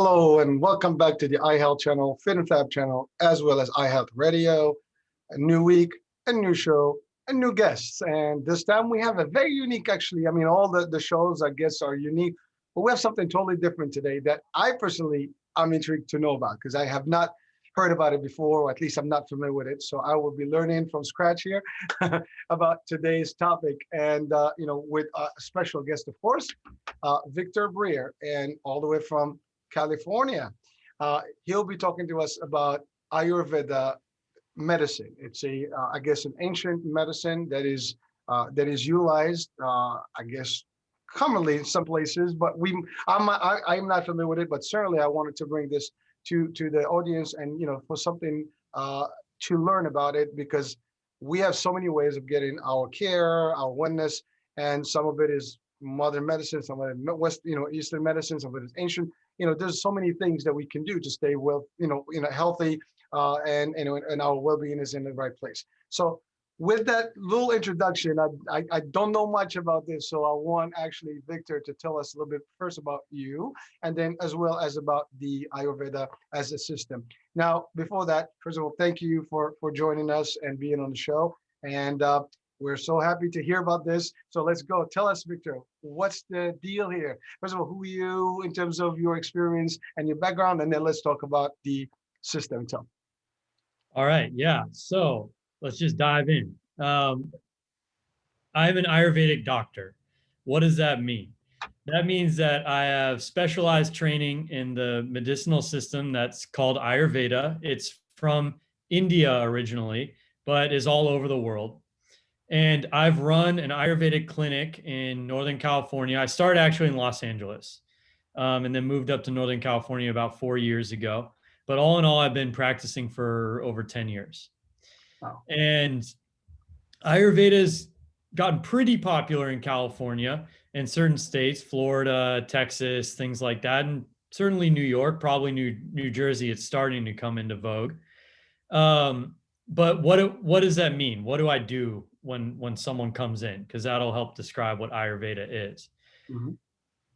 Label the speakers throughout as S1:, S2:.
S1: Hello and welcome back to the iHealth channel, Fit and Fab channel, as well as iHealth Radio. A new week, a new show, and new guests. And this time we have a very unique, actually. I mean, all the shows, I guess, are unique, but we have something totally different today that I personally am intrigued to know about because I have not heard about it before, or at least I'm not familiar with it. So I will be learning from scratch here about today's topic. And, with a special guest, of course, Victor Breer, and all the way from California. He'll be talking to us about Ayurveda medicine. It's I guess, an ancient medicine that is utilized, I guess, commonly in some places. But I'm not familiar with it. But certainly, I wanted to bring this to the audience, and for something to learn about it, because we have so many ways of getting our care, our wellness, and some of it is modern medicine, some of it Eastern medicine, some of it is ancient. There's so many things that we can do to stay well, healthy, and our well-being is in the right place. So with that little introduction, I don't know much about this, so I want actually Victor to tell us a little bit first about you, and then as well as about the Ayurveda as a system. Now, before that, first of all, thank you for joining us and being on the show. And we're so happy to hear about this. So let's go. Tell us, Victor, what's the deal here? First of all, who are you in terms of your experience and your background? And then let's talk about the system itself.
S2: All right. Yeah. So let's just dive in. I'm an Ayurvedic doctor. What does that mean? That means that I have specialized training in the medicinal system that's called Ayurveda. It's from India originally, but is all over the world. And I've run an Ayurvedic clinic in Northern California. I started actually in Los Angeles, and then moved up to Northern California about 4 years ago. But all in all, I've been practicing for over 10 years.
S1: Wow.
S2: And Ayurveda's gotten pretty popular in California and certain states, Florida, Texas, things like that. And certainly New York, probably New Jersey, it's starting to come into vogue. But what does that mean? What do I do when someone comes in? Because that'll help describe what Ayurveda is.
S1: Mm-hmm.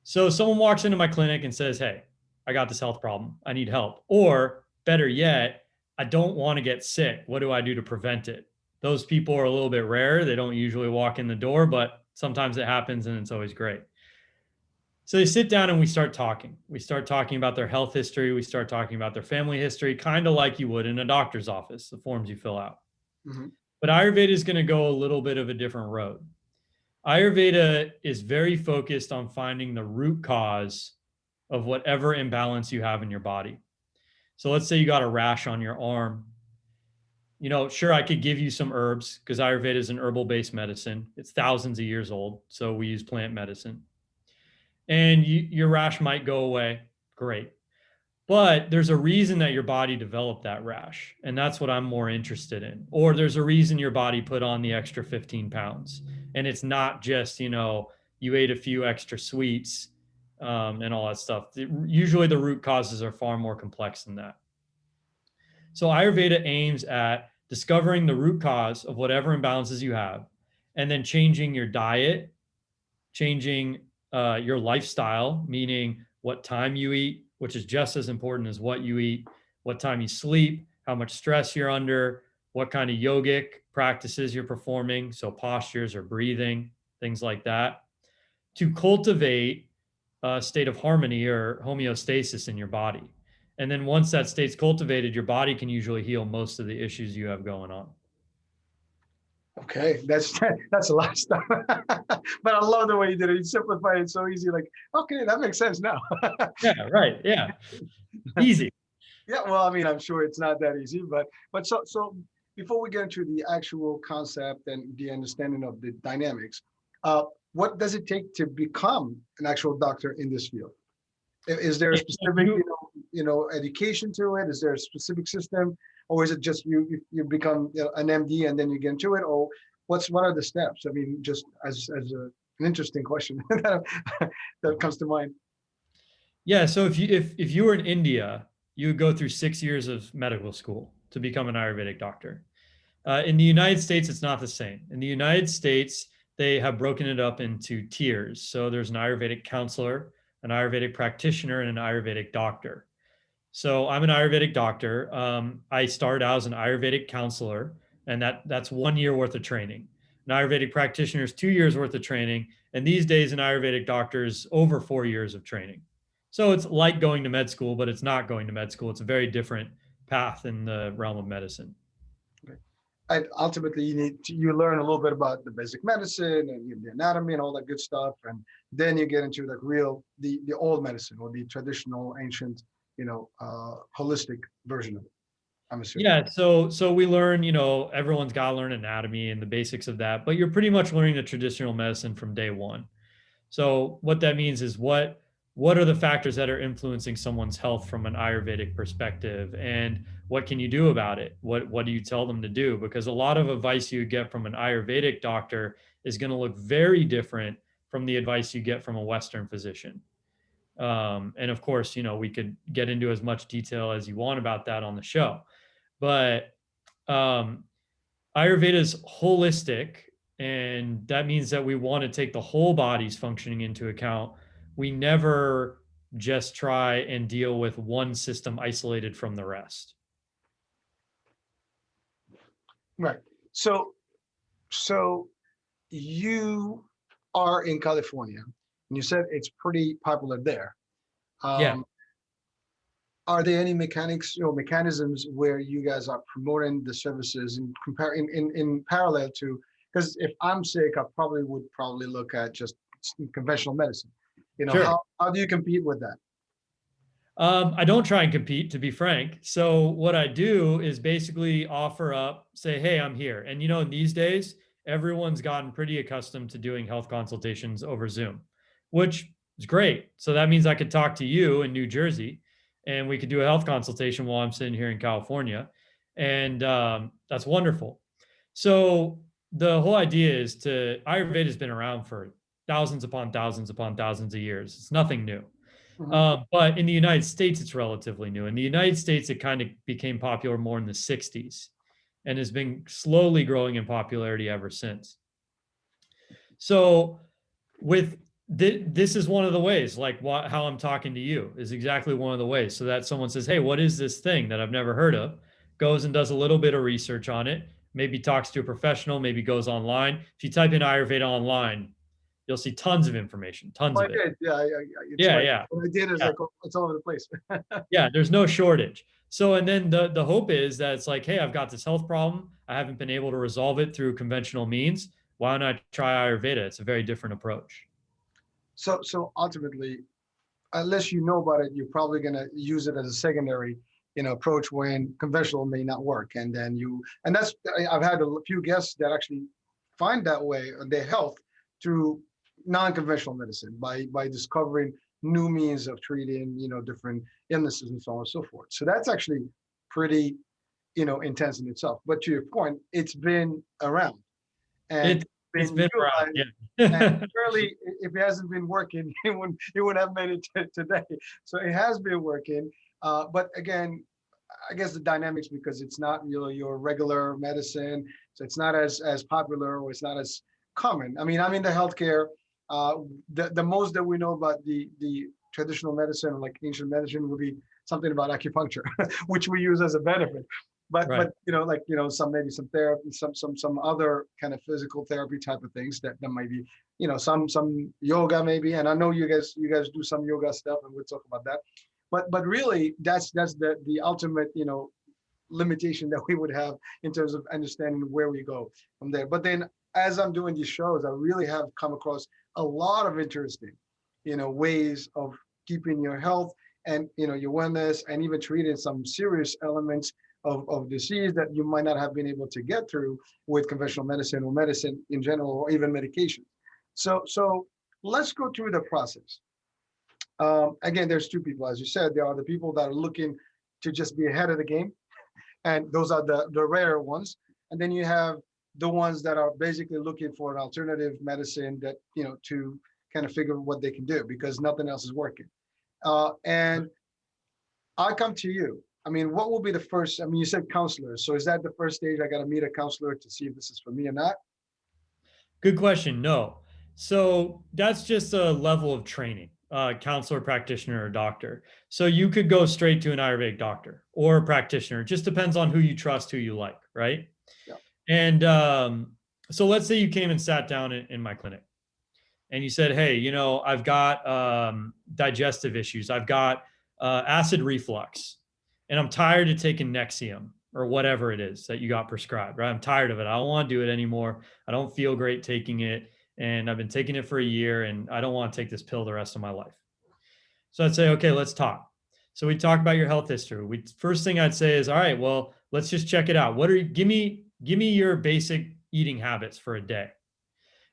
S2: So someone walks into my clinic and says, "Hey, I got this health problem. I need help." Or better yet, "I don't want to get sick. What do I do to prevent it?" Those people are a little bit rare. They don't usually walk in the door, but sometimes it happens and it's always great. So they sit down and we start talking. We start talking about their health history. We start talking about their family history, kind of like you would in a doctor's office, the forms you fill out.
S1: Mm-hmm.
S2: But Ayurveda is going to go a little bit of a different road. Ayurveda is very focused on finding the root cause of whatever imbalance you have in your body. So let's say you got a rash on your arm. Sure, I could give you some herbs because Ayurveda is an herbal-based medicine. It's thousands of years old, so we use plant medicine. And your rash might go away. Great. But there's a reason that your body developed that rash. And that's what I'm more interested in. Or there's a reason your body put on the extra 15 pounds. And it's not just, you ate a few extra sweets and all that stuff. Usually the root causes are far more complex than that. So Ayurveda aims at discovering the root cause of whatever imbalances you have, and then changing your diet, changing your lifestyle, meaning what time you eat, which is just as important as what you eat, what time you sleep, how much stress you're under, what kind of yogic practices you're performing, so postures or breathing, things like that, to cultivate a state of harmony or homeostasis in your body. And then once that state's cultivated, your body can usually heal most of the issues you have going on.
S1: Okay, that's a lot of stuff. But I love the way you did it. You simplified it so easy. Like, okay, that makes sense now.
S2: Yeah, right. Yeah. Easy.
S1: Yeah, well, I mean, I'm sure it's not that easy, but so before we get into the actual concept and the understanding of the dynamics, what does it take to become an actual doctor in this field? Is there a specific, education to it? Is there a specific system, or is it just you become an MD and then you get into it, or what are the steps? I mean, just as an interesting question that comes to mind.
S2: Yeah. So if you were in India, you would go through 6 years of medical school to become an Ayurvedic doctor. In the United States, it's not the same. In the United States, they have broken it up into tiers. So there's an Ayurvedic counselor, an Ayurvedic practitioner, and an Ayurvedic doctor. So I'm an Ayurvedic doctor. I started out as an Ayurvedic counselor, and that's 1 year worth of training. An Ayurvedic practitioner is 2 years worth of training, and these days an Ayurvedic doctor is over 4 years of training. So it's like going to med school, but it's not going to med school. It's a very different path in the realm of medicine.
S1: And ultimately, you learn a little bit about the basic medicine and the anatomy and all that good stuff, and then you get into the old medicine, or the traditional, ancient, holistic version of it, I'm assuming.
S2: Yeah, so we learn, everyone's got to learn anatomy and the basics of that, but you're pretty much learning the traditional medicine from day one. So what that means is what are the factors that are influencing someone's health from an Ayurvedic perspective, and what can you do about it? What do you tell them to do? Because a lot of advice you get from an Ayurvedic doctor is going to look very different from the advice you get from a Western physician. And of course, we could get into as much detail as you want about that on the show, but Ayurveda is holistic, and that means that we want to take the whole body's functioning into account. We never just try and deal with one system isolated from the rest.
S1: Right. So you are in California, and you said it's pretty popular there.
S2: Yeah.
S1: Are there any mechanisms where you guys are promoting the services in parallel to? Because if I'm sick, I would look at just conventional medicine.
S2: Sure.
S1: How do you compete with that?
S2: I don't try and compete, to be frank. So what I do is basically offer up, say, hey, I'm here. And these days, everyone's gotten pretty accustomed to doing health consultations over Zoom, which is great. So that means I could talk to you in New Jersey, and we could do a health consultation while I'm sitting here in California. And that's wonderful. So the whole idea is Ayurveda has been around for thousands upon thousands upon thousands of years. It's nothing new.
S1: Mhm.
S2: But in the United States, it's relatively new. In the United States, it kind of became popular more in the 60s and has been slowly growing in popularity ever since. So with this is one of the ways, like how I'm talking to you is exactly one of the ways. So that someone says, hey, what is this thing that I've never heard of? Goes and does a little bit of research on it, maybe talks to a professional, maybe goes online. If you type in Ayurveda online, you'll see tons of information, tons
S1: I
S2: of it.
S1: did. Yeah, it's
S2: Yeah,
S1: like
S2: yeah.
S1: what I did is
S2: Yeah.
S1: like it's all over the place.
S2: Yeah, there's no shortage. So, and then the hope is that it's like, hey, I've got this health problem. I haven't been able to resolve it through conventional means. Why don't I try Ayurveda? It's a very different approach.
S1: So ultimately, unless you know about it, you're probably going to use it as a secondary, approach when conventional may not work. And then I've had a few guests that actually find that way their health through non-conventional medicine by discovering new means of treating, different illnesses and so on and so forth. So that's actually pretty, intense in itself. But to your point, it's been around and
S2: It's
S1: been
S2: been around.
S1: utilized.
S2: Yeah.
S1: And surely, if it hasn't been working, it wouldn't have made it today. So it has been working. But again, I guess the dynamics, because it's not your regular medicine, so it's not as popular, or it's not as common. I mean, I'm in the healthcare. The most that we know about the traditional medicine, like ancient medicine, would be something about acupuncture, which we use as a benefit. But
S2: Right.
S1: some therapy, some other kind of physical therapy type of things that might be, some yoga maybe. And I know you guys do some yoga stuff, and we'll talk about that. But really, that's the ultimate, limitation that we would have in terms of understanding where we go from there. But then, as I'm doing these shows, I really have come across a lot of interesting, ways of keeping your health and your wellness, and even treating some serious elements of disease that you might not have been able to get through with conventional medicine or medicine in general, or even medication. So let's go through the process. Again, there's two people, as you said. There are the people that are looking to just be ahead of the game, and those are the rare ones. And then you have the ones that are basically looking for an alternative medicine that, to kind of figure what they can do because nothing else is working. And I come to you. I mean, what will be the first? I mean, you said counselors. So is that the first stage? I got to meet a counselor to see if this is for me or not?
S2: Good question. No. So that's just a level of training. counselor, practitioner, or doctor. So you could go straight to an Ayurvedic doctor or a practitioner. It just depends on who you trust, who you like, right?
S1: Yeah.
S2: And so let's say you came and sat down in my clinic and you said, hey, I've got digestive issues. I've got acid reflux and I'm tired of taking Nexium or whatever it is that you got prescribed, right? I'm tired of it. I don't want to do it anymore. I don't feel great taking it. And I've been taking it for a year and I don't want to take this pill the rest of my life. So I'd say, okay, let's talk. So we talk about your health history. First thing I'd say is, all right, well, let's just check it out. Give me your basic eating habits for a day.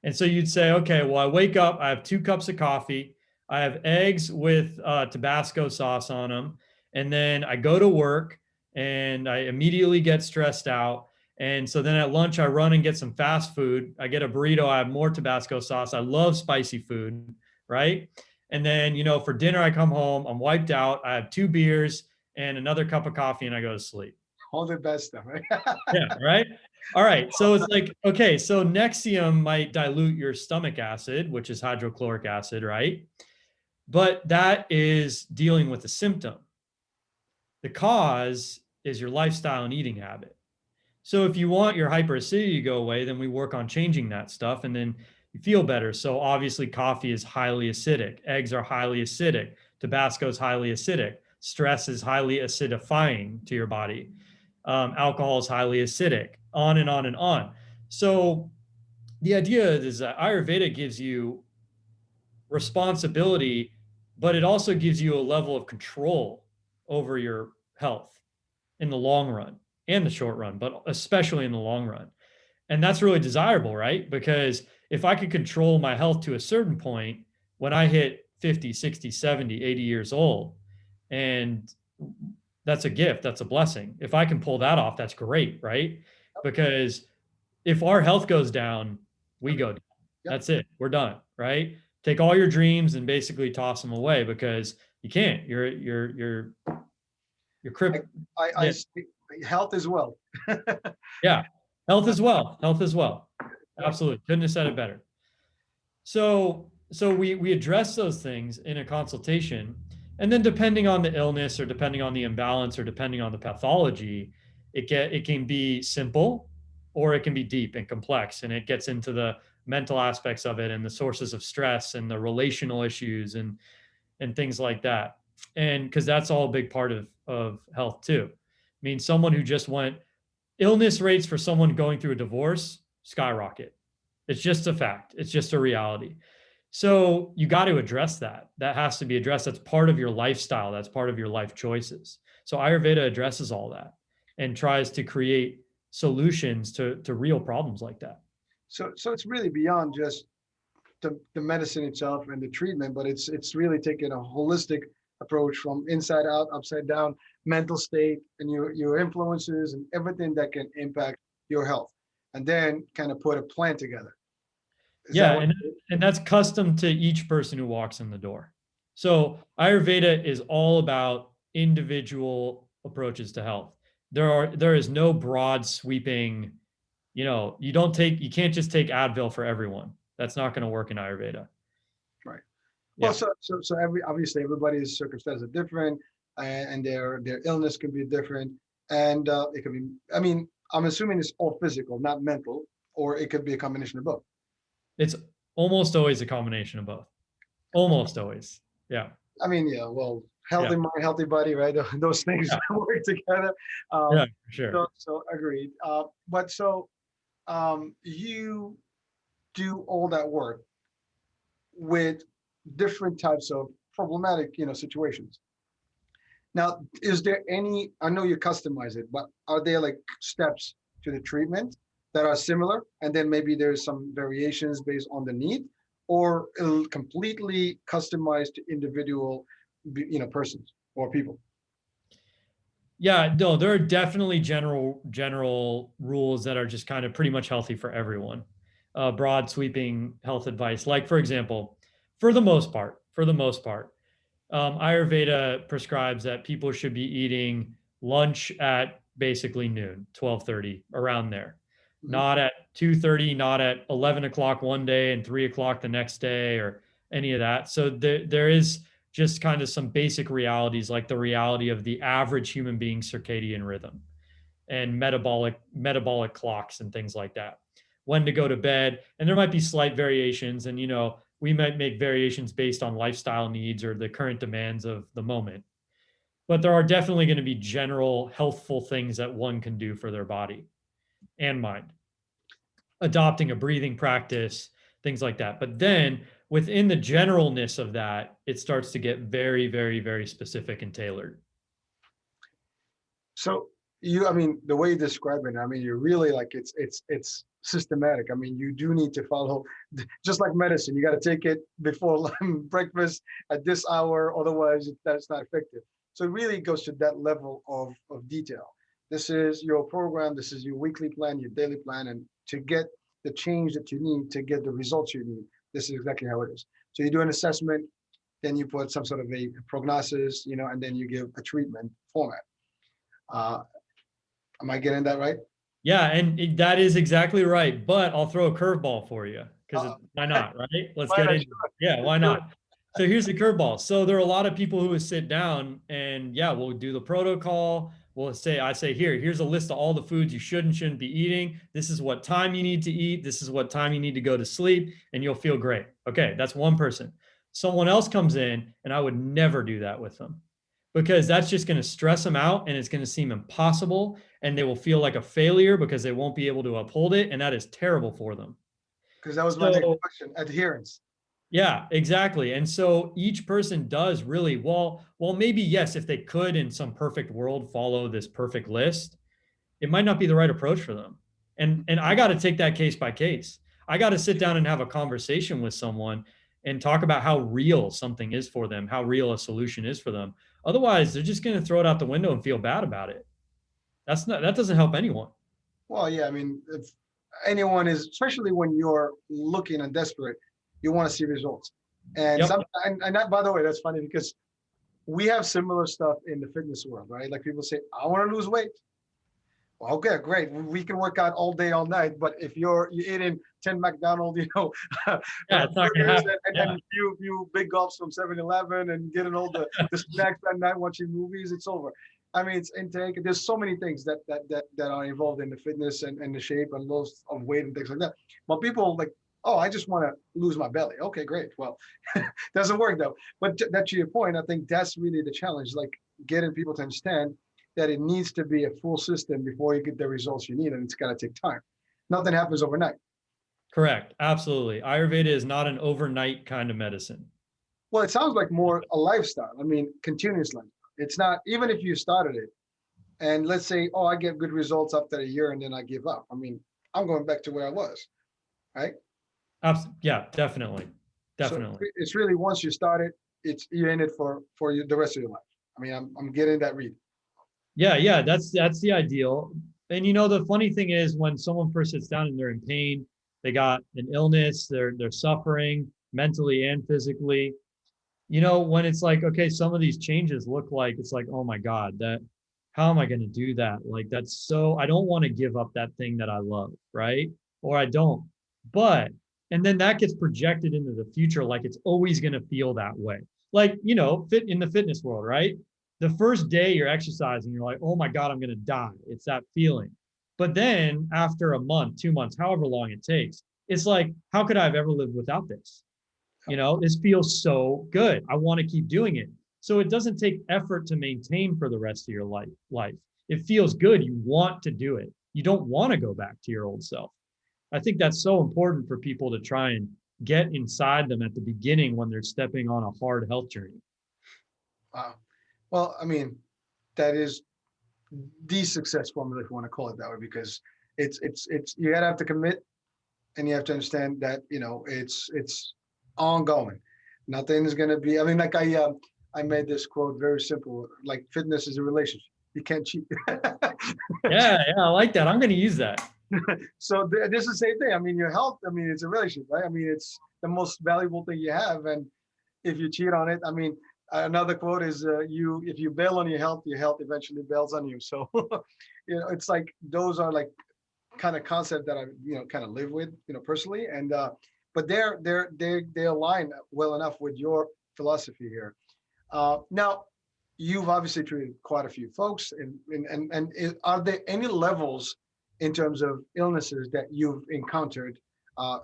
S2: And so you'd say, okay, well, I wake up, I have 2 cups of coffee, I have eggs with Tabasco sauce on them, and then I go to work and I immediately get stressed out. And so then at lunch, I run and get some fast food. I get a burrito, I have more Tabasco sauce. I love spicy food, right? And then, for dinner, I come home, I'm wiped out, I have 2 beers and another cup of coffee, and I go to sleep.
S1: All the best stuff, right?
S2: Yeah, right. All right. So it's like, okay, so Nexium might dilute your stomach acid, which is hydrochloric acid, right? But that is dealing with the symptom. The cause is your lifestyle and eating habit. So if you want your hyperacidity to go away, then we work on changing that stuff and then you feel better. So obviously coffee is highly acidic. Eggs are highly acidic. Tabasco is highly acidic. Stress is highly acidifying to your body. Alcohol is highly acidic, on and on and on. So the idea is that Ayurveda gives you responsibility, but it also gives you a level of control over your health in the long run and the short run, but especially in the long run. And that's really desirable, right? Because if I could control my health to a certain point, when I hit 50, 60, 70, 80 years old, and that's a gift, that's a blessing. If I can pull that off, that's great, right? Because if our health goes down, we go down.
S1: Yep.
S2: That's it. We're done, right? Take all your dreams and basically toss them away because you can't. You're crippled.
S1: I health is wealth.
S2: Yeah. Health as well. Health as well. Absolutely. Couldn't have said it better. So we address those things in a consultation. And then depending on the illness or depending on the imbalance or depending on the pathology, it can be simple or it can be deep and complex. And it gets into the mental aspects of it and the sources of stress and the relational issues and things like that. And because that's all a big part of health too. I mean, someone who just went, illness rates for someone going through a divorce skyrocket. It's just a fact. It's just a reality. So you got to address that. That has to be addressed. That's part of your lifestyle. That's part of your life choices. So Ayurveda addresses all that and tries to create solutions to real problems like that.
S1: So it's really beyond just the medicine itself and the treatment, but it's really taking a holistic approach from inside out, upside down, mental state, and your influences and everything that can impact your health, and then kind of put a plan together.
S2: Yeah, and that's custom to each person who walks in the door. So Ayurveda is all about individual approaches to health. There is no broad sweeping, you can't just take Advil for everyone. That's not going to work in Ayurveda.
S1: Right.
S2: Yeah.
S1: Well, so obviously everybody's circumstances are different, and their illness can be different, and it could be. I mean, I'm assuming it's all physical, not mental, or it could be a combination of both.
S2: It's almost always a combination of both. Almost always. Yeah.
S1: I mean, yeah. Well, healthy mind, healthy body, right? Those things work together.
S2: Yeah, for sure.
S1: So agreed. But you do all that work with different types of problematic, situations. Now, is there any, I know you customize it, but are there like steps to the treatment that are similar? And then maybe there's some variations based on the need, or completely customized to individual, persons or people?
S2: Yeah, no, there are definitely general rules that are just kind of pretty much healthy for everyone. Broad sweeping health advice. Like, for example, for the most part, Ayurveda prescribes that people should be eating lunch at basically noon, 12:30, around there. Not at 2:30, not at 11 o'clock one day and 3 o'clock the next day, or any of that. So there is just kind of some basic realities, like the reality of the average human being circadian rhythm and metabolic clocks and things like that. When to go to bed, and there might be slight variations, and we might make variations based on lifestyle needs or the current demands of the moment. But there are definitely going to be general healthful things that one can do for their body and mind. Adopting a breathing practice, things like that. But then within the generalness of that, it starts to get very, very, very specific and tailored.
S1: So I mean, the way you describe it, I mean, you're really like it's systematic. I mean, you do need to follow, just like medicine. You got to take it before breakfast at this hour, otherwise that's not effective. So it really goes to that level of detail. This is your program. This is your weekly plan, your daily plan, and to get the change that you need to get the results you need, this is exactly how it is. So you do an assessment, then you put some sort of a prognosis, and then you give a treatment format. Am I getting that right?
S2: Yeah, and that is exactly right. But I'll throw a curveball for you because why not, right? Let's
S1: Why
S2: get
S1: not?
S2: into it. Yeah, why not? So here's the curveball. So there are a lot of people who would sit down and yeah, we'll do the protocol. I say, here's a list of all the foods you should and shouldn't be eating. This is what time you need to eat. This is what time you need to go to sleep, and you'll feel great. Okay, that's one person. Someone else comes in, and I would never do that with them because that's just going to stress them out and it's going to seem impossible and they will feel like a failure because they won't be able to uphold it. And that is terrible for them.
S1: Because that was my next question, adherence.
S2: Yeah, exactly. And so each person does really well, maybe yes, if they could in some perfect world follow this perfect list, it might not be the right approach for them. And I got to take that case by case. I got to sit down and have a conversation with someone and talk about how real something is for them, how real a solution is for them. Otherwise, they're just going to throw it out the window and feel bad about it. That doesn't help anyone.
S1: Well, yeah, I mean, if anyone is, especially when you're looking and desperate, you want to see results. And
S2: Yep.
S1: and that, by the way, that's funny because we have similar stuff in the fitness world, right? Like people say, I want to lose weight. Well, okay, great. We can work out all day, all night. But if you're eating 10 McDonald's,
S2: Yeah, it's not going to happen.
S1: and few big gulps from 7-Eleven and getting all the snacks at night watching movies, it's over. I mean, it's intake. There's so many things that are involved in the fitness and the shape and loss of weight and things like that. But people like, oh, I just want to lose my belly. Okay, great. Well, doesn't work though. But that to your point, I think that's really the challenge, like getting people to understand that it needs to be a full system before you get the results you need, and it's got to take time. Nothing happens overnight.
S2: Correct. Absolutely. Ayurveda is not an overnight kind of medicine.
S1: Well, it sounds like more a lifestyle. I mean, continuous lifestyle. It's not, even if you started it and let's say, oh, I get good results after a year and then I give up. I mean, I'm going back to where I was, right?
S2: Yeah, definitely. Definitely.
S1: So it's really, once you start it, you're in it for you, the rest of your life. I mean, I'm getting that read.
S2: Yeah, that's the ideal. And the funny thing is when someone first sits down and they're in pain, they got an illness, they're suffering mentally and physically. When it's like, okay, some of these changes look like it's like, oh my God, how am I going to do that? Like I don't want to give up that thing that I love, right? Or I don't. And then that gets projected into the future like it's always going to feel that way. Like, fit in the fitness world, right? The first day you're exercising, you're like, oh my God, I'm going to die. It's that feeling. But then after a month, 2 months, however long it takes, it's like, how could I have ever lived without this? This feels so good. I want to keep doing it. So it doesn't take effort to maintain for the rest of your life. It feels good. You want to do it. You don't want to go back to your old self. I think that's so important for people to try and get inside them at the beginning when they're stepping on a hard health journey.
S1: Wow. Well, I mean, that is the success formula, if you want to call it that way, because it's you gotta have to commit, and you have to understand that it's ongoing. Nothing is gonna be. I mean, like I made this quote very simple. Like fitness is a relationship. You can't cheat.
S2: Yeah, I like that. I'm going to use that.
S1: So this is the same thing. I mean, your health. I mean, it's a relationship, right? I mean, it's the most valuable thing you have, and if you cheat on it, I mean, another quote is if you bail on your health eventually bails on you. So it's like those are like kind of concept that I kind of live with personally, and but they align well enough with your philosophy here. Now, you've obviously treated quite a few folks, and are there any levels in terms of illnesses that you've encountered? Uh,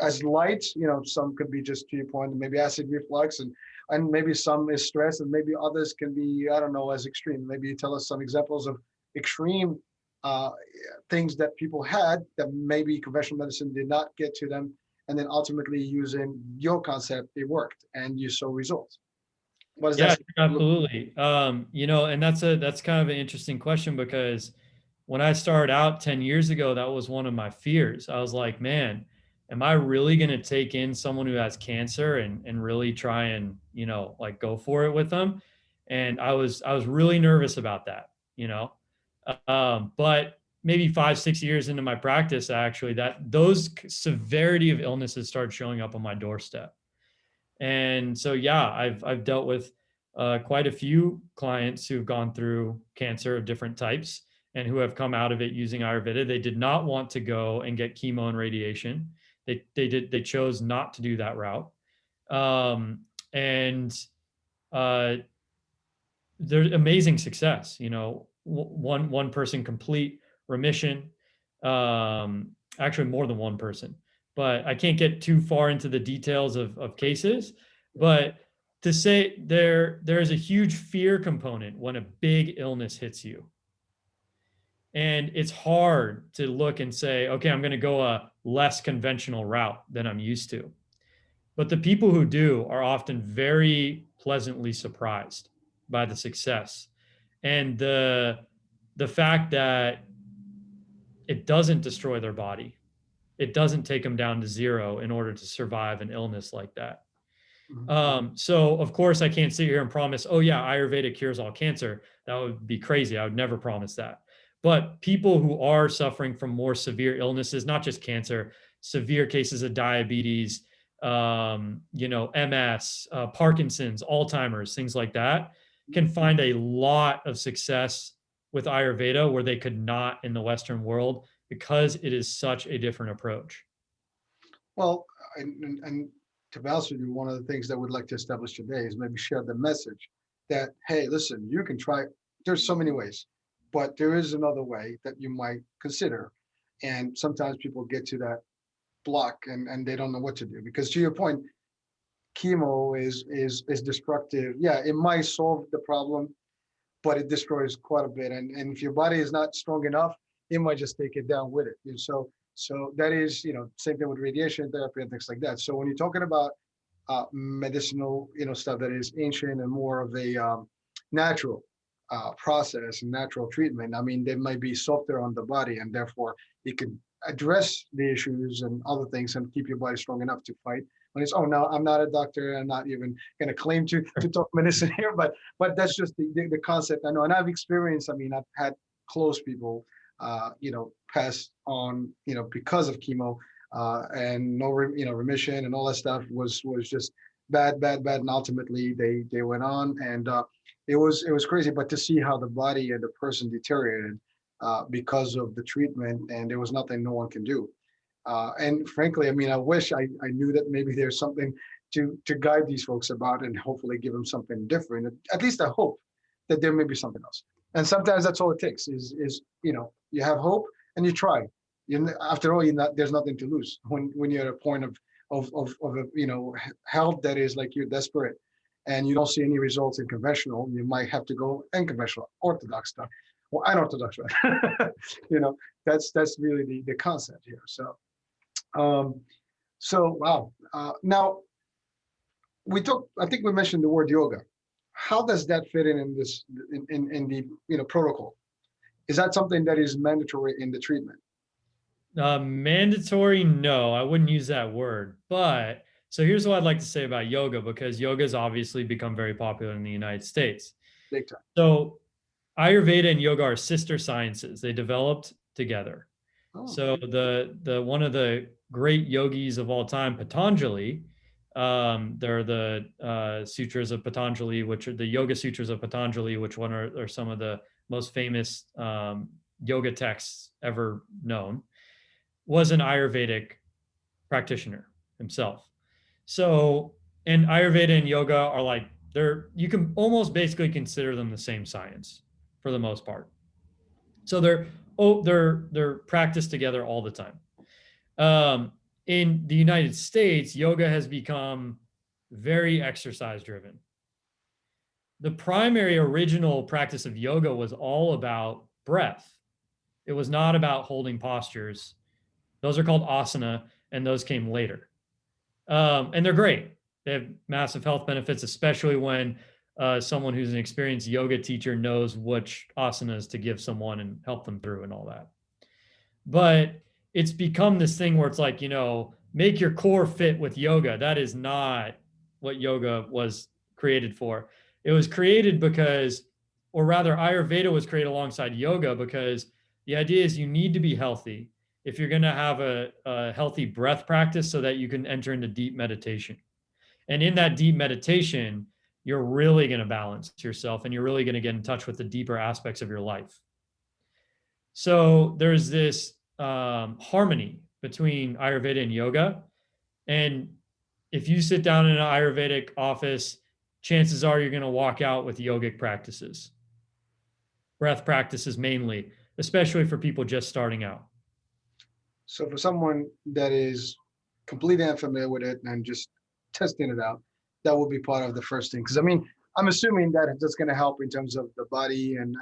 S1: as light, some could be just to your point, maybe acid reflux, and maybe some is stress, and maybe others can be, I don't know, as extreme. Maybe you tell us some examples of extreme uh, things that people had that maybe conventional medicine did not get to them, and then ultimately using your concept, it worked, and you saw results. What does
S2: Yeah,
S1: that look?
S2: absolutely. And that's kind of an interesting question because when I started out 10 years ago, that was one of my fears. I was like, man, am I really going to take in someone who has cancer and really try and, like go for it with them? And I was really nervous about that, you know. But maybe 5, 6 years into my practice, actually, that those severity of illnesses started showing up on my doorstep. And so, yeah, I've dealt with quite a few clients who've gone through cancer of different types and who have come out of it using Ayurveda. They did not want to go and get chemo and radiation. They chose not to do that route. And uh, there's amazing success. One person complete remission. Actually, more than one person, but I can't get too far into the details of cases. But to say there is a huge fear component when a big illness hits you, and it's hard to look and say, okay, I'm going to go a less conventional route than I'm used to. But the people who do are often very pleasantly surprised by the success and the fact that it doesn't destroy their body. It doesn't take them down to zero in order to survive an illness like that.
S1: Mhm.
S2: So of course I can't sit here and promise, oh yeah, Ayurveda cures all cancer. That would be crazy. I would never promise that. But people who are suffering from more severe illnesses, not just cancer, severe cases of diabetes, MS, Parkinson's, Alzheimer's, things like that, can find a lot of success with Ayurveda where they could not in the Western world because it is such a different approach.
S1: Well, and to be honest with you, one of the things that we'd like to establish today is maybe share the message that, hey, listen, you can try, there's so many ways, but there is another way that you might consider. And sometimes people get to that block and they don't know what to do. Because to your point, chemo is destructive. Yeah, it might solve the problem, but it destroys quite a bit. And if your body is not strong enough, it might just take it down with it. And so that is, same thing with radiation therapy and things like that. So when you're talking about medicinal, stuff that is ancient and more of a natural process and natural treatment, I mean, they might be softer on the body, and therefore it can address the issues and other things and keep your body strong enough to fight. When it's, oh no, I'm not a doctor, I'm not even going to claim to talk medicine here, but that's just the concept I know, and I've experienced. I mean, I've had close people, pass on, because of chemo, and no, remission and all that stuff was just bad, bad, bad, and ultimately they went on, and it was crazy. But to see how the body and the person deteriorated because of the treatment, and there was nothing no one can do. And frankly, I mean, I wish I knew that maybe there's something to guide these folks about and hopefully give them something different. At least I hope that there may be something else. And sometimes that's all it takes is you have hope and you try. After all, there's nothing to lose when you're at a point of health that is like you're desperate and you don't see any results in conventional. You might have to go unconventional, orthodox stuff, or unorthodox, right? That's really the concept here. Um, so wow. Now I think we mentioned the word yoga. How does that fit in this in the protocol? Is that something that is mandatory in the treatment?
S2: Mandatory, no, I wouldn't use that word. But so here's what I'd like to say about yoga, because yoga has obviously become very popular in the United States.
S1: Big time.
S2: So Ayurveda and yoga are sister sciences. They developed together.
S1: Oh,
S2: So the one of the great yogis of all time, Patanjali, there are the sutras of Patanjali, which are the Yoga Sutras of Patanjali, which one are some of the most famous yoga texts ever known, was an Ayurvedic practitioner. himself. So, and Ayurveda and yoga are like, you can almost basically consider them the same science for the most part. So they're practiced together all the time. In the United States, yoga has become very exercise driven. The primary original practice of yoga was all about breath. It was not about holding postures. Those are called asana, and those came later. And they're great. They have massive health benefits, especially when someone who's an experienced yoga teacher knows which asanas to give someone and help them through and all that. But it's become this thing where it's like, make your core fit with yoga. That is not what yoga was created for. It was created because, or rather, Ayurveda was created alongside yoga because the idea is you need to be healthy if you're going to have a healthy breath practice so that you can enter into deep meditation. And in that deep meditation, you're really going to balance yourself and you're really going to get in touch with the deeper aspects of your life. So there's this harmony between Ayurveda and yoga. And if you sit down in an Ayurvedic office, chances are you're going to walk out with yogic practices, breath practices mainly, especially for people just starting out.
S1: So for someone that is completely unfamiliar with it and just testing it out, that would be part of the first thing. Because I mean, I'm assuming that that's going to help in terms of the body and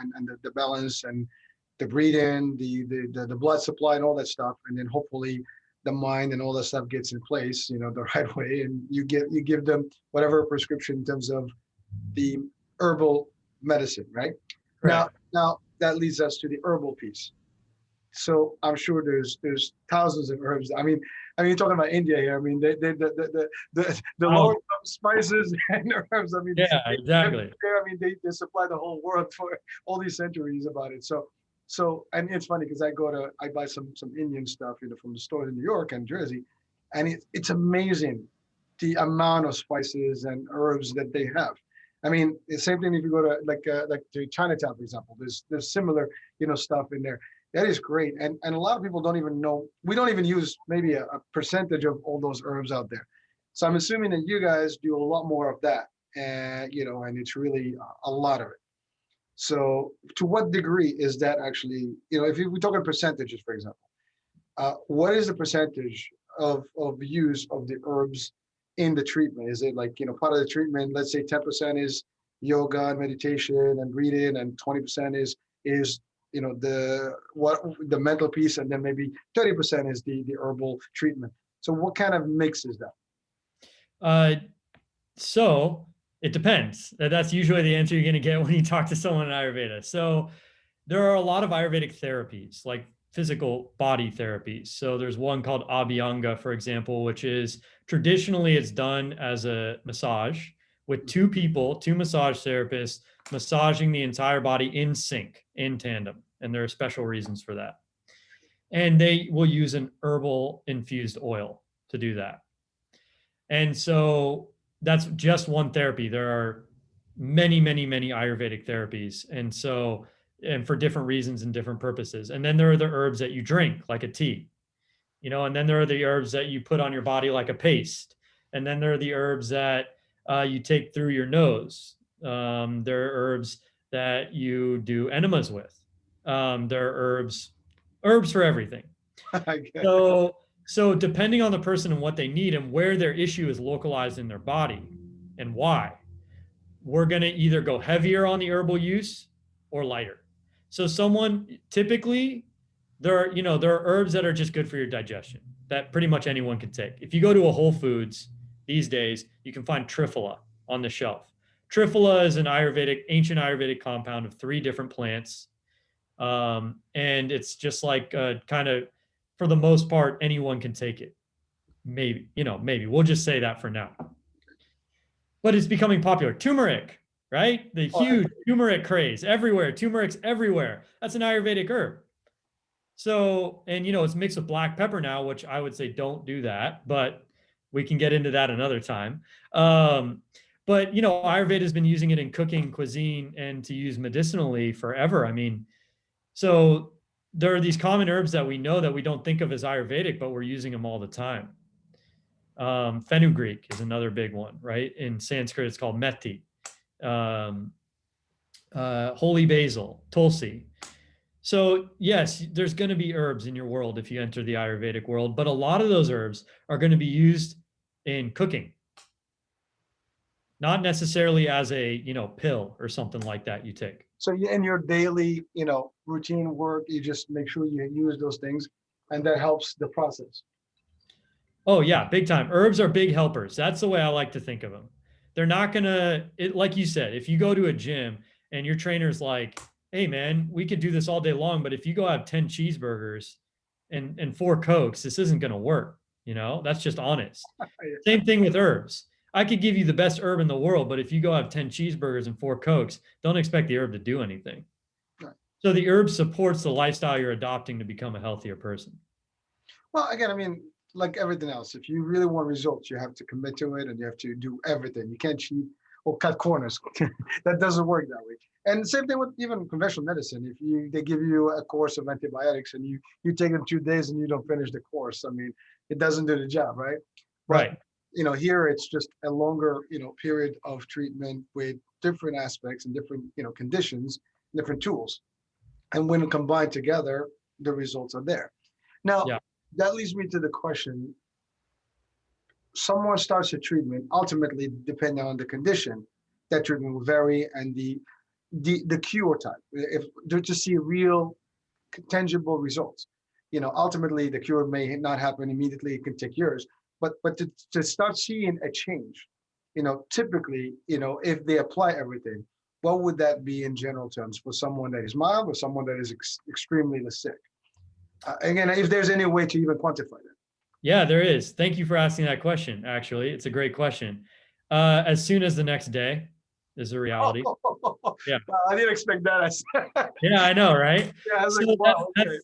S1: the balance and the breathing, the blood supply and all that stuff. And then hopefully the mind and all that stuff gets in place, the right way. And you give them whatever prescription in terms of the herbal medicine, right? Now that leads us to the herbal piece. So I'm sure there's thousands of herbs. I mean, you're talking about India here. I mean, the Lord of spices and herbs. I mean,
S2: yeah, exactly.
S1: I mean, they supply the whole world for all these centuries about it. So, and it's funny because I buy some Indian stuff, from the stores in New York and Jersey, and it's amazing the amount of spices and herbs that they have. I mean, the same thing if you go to like to Chinatown, for example. There's similar stuff in there. That is great. And a lot of people don't even know, we don't even use maybe a percentage of all those herbs out there. So I'm assuming that you guys do a lot more of that, and it's really a lot of it. So to what degree is that actually, if we're talking percentages, for example, what is the percentage of use of the herbs in the treatment? Is it like, part of the treatment, let's say 10% is yoga and meditation and breathing, and 20% is the mental piece, and then maybe 30% is the herbal treatment. So what kind of mix is that?
S2: So it depends. That's usually the answer you're going to get when you talk to someone in Ayurveda. So there are a lot of Ayurvedic therapies, like physical body therapies. So there's one called Abhyanga, for example, which is traditionally it's done as a massage with two massage therapists massaging the entire body in sync, in tandem. And there are special reasons for that. And they will use an herbal infused oil to do that. And so that's just one therapy. There are many, many, many Ayurvedic therapies. And for different reasons and different purposes. And then there are the herbs that you drink, like a tea, and then there are the herbs that you put on your body like a paste. And then there are the herbs that you take through your nose. There are herbs that you do enemas with. There are herbs for everything. So depending on the person and what they need and where their issue is localized in their body and why, we're going to either go heavier on the herbal use or lighter. So typically there are herbs that are just good for your digestion that pretty much anyone can take. If you go to a Whole Foods these days, you can find Triphala on the shelf. Triphala is an ancient Ayurvedic compound of 3 different plants. And it's just like kind of, for the most part, anyone can take it. Maybe we'll just say that for now. But it's becoming popular. Turmeric, right? The huge turmeric craze everywhere. Turmeric's everywhere. That's an Ayurvedic herb. So, and it's mixed with black pepper now, which I would say don't do that, but we can get into that another time. But Ayurveda has been using it in cooking, cuisine, and to use medicinally forever. I mean, so there are these common herbs that we know that we don't think of as Ayurvedic, but we're using them all the time. Fenugreek is another big one, right? In Sanskrit, it's called methi. Um, Holy basil, tulsi. So yes, there's going to be herbs in your world if you enter the Ayurvedic world, but a lot of those herbs are going to be used in cooking, not necessarily as a, pill or something like that you take.
S1: So in your daily, routine work, you just make sure you use those things, and that helps the process.
S2: Oh yeah, big time. Herbs are big helpers. That's the way I like to think of them. They're not gonna, like you said, if you go to a gym and your trainer's like, "Hey man, we could do this all day long, but if you go have 10 cheeseburgers and four Cokes, this isn't gonna work." That's just honest. Same thing with herbs. I could give you the best herb in the world, but if you go have 10 cheeseburgers and four Cokes, don't expect the herb to do anything.
S1: Right.
S2: So the herb supports the lifestyle you're adopting to become a healthier person.
S1: Well, again, I mean, like everything else, if you really want results, you have to commit to it and you have to do everything. You can't cheat or cut corners. That doesn't work that way. And the same thing with even conventional medicine. If they give you a course of antibiotics and you take them 2 days and you don't finish the course, I mean, it doesn't do the job, right? But
S2: Right.
S1: here it's just a longer, period of treatment with different aspects and different, conditions, different tools. And when combined together, the results are there. Now,
S2: Yeah.
S1: that leads me to the question. Someone starts a treatment, ultimately, depending on the condition, that treatment will vary, and the cure type, if they're to see real tangible results. Ultimately, the cure may not happen immediately. It can take years, but to start seeing a change, typically, if they apply everything, what would that be in general terms for someone that is mild or someone that is extremely sick? Again, if there's any way to even quantify that.
S2: Yeah, there is. Thank you for asking that question. Actually, it's a great question. As soon as the next day is a reality. Yeah.
S1: Wow, I didn't expect that.
S2: Yeah, I know, right?
S1: Yeah, I was
S2: So
S1: like, wow, okay.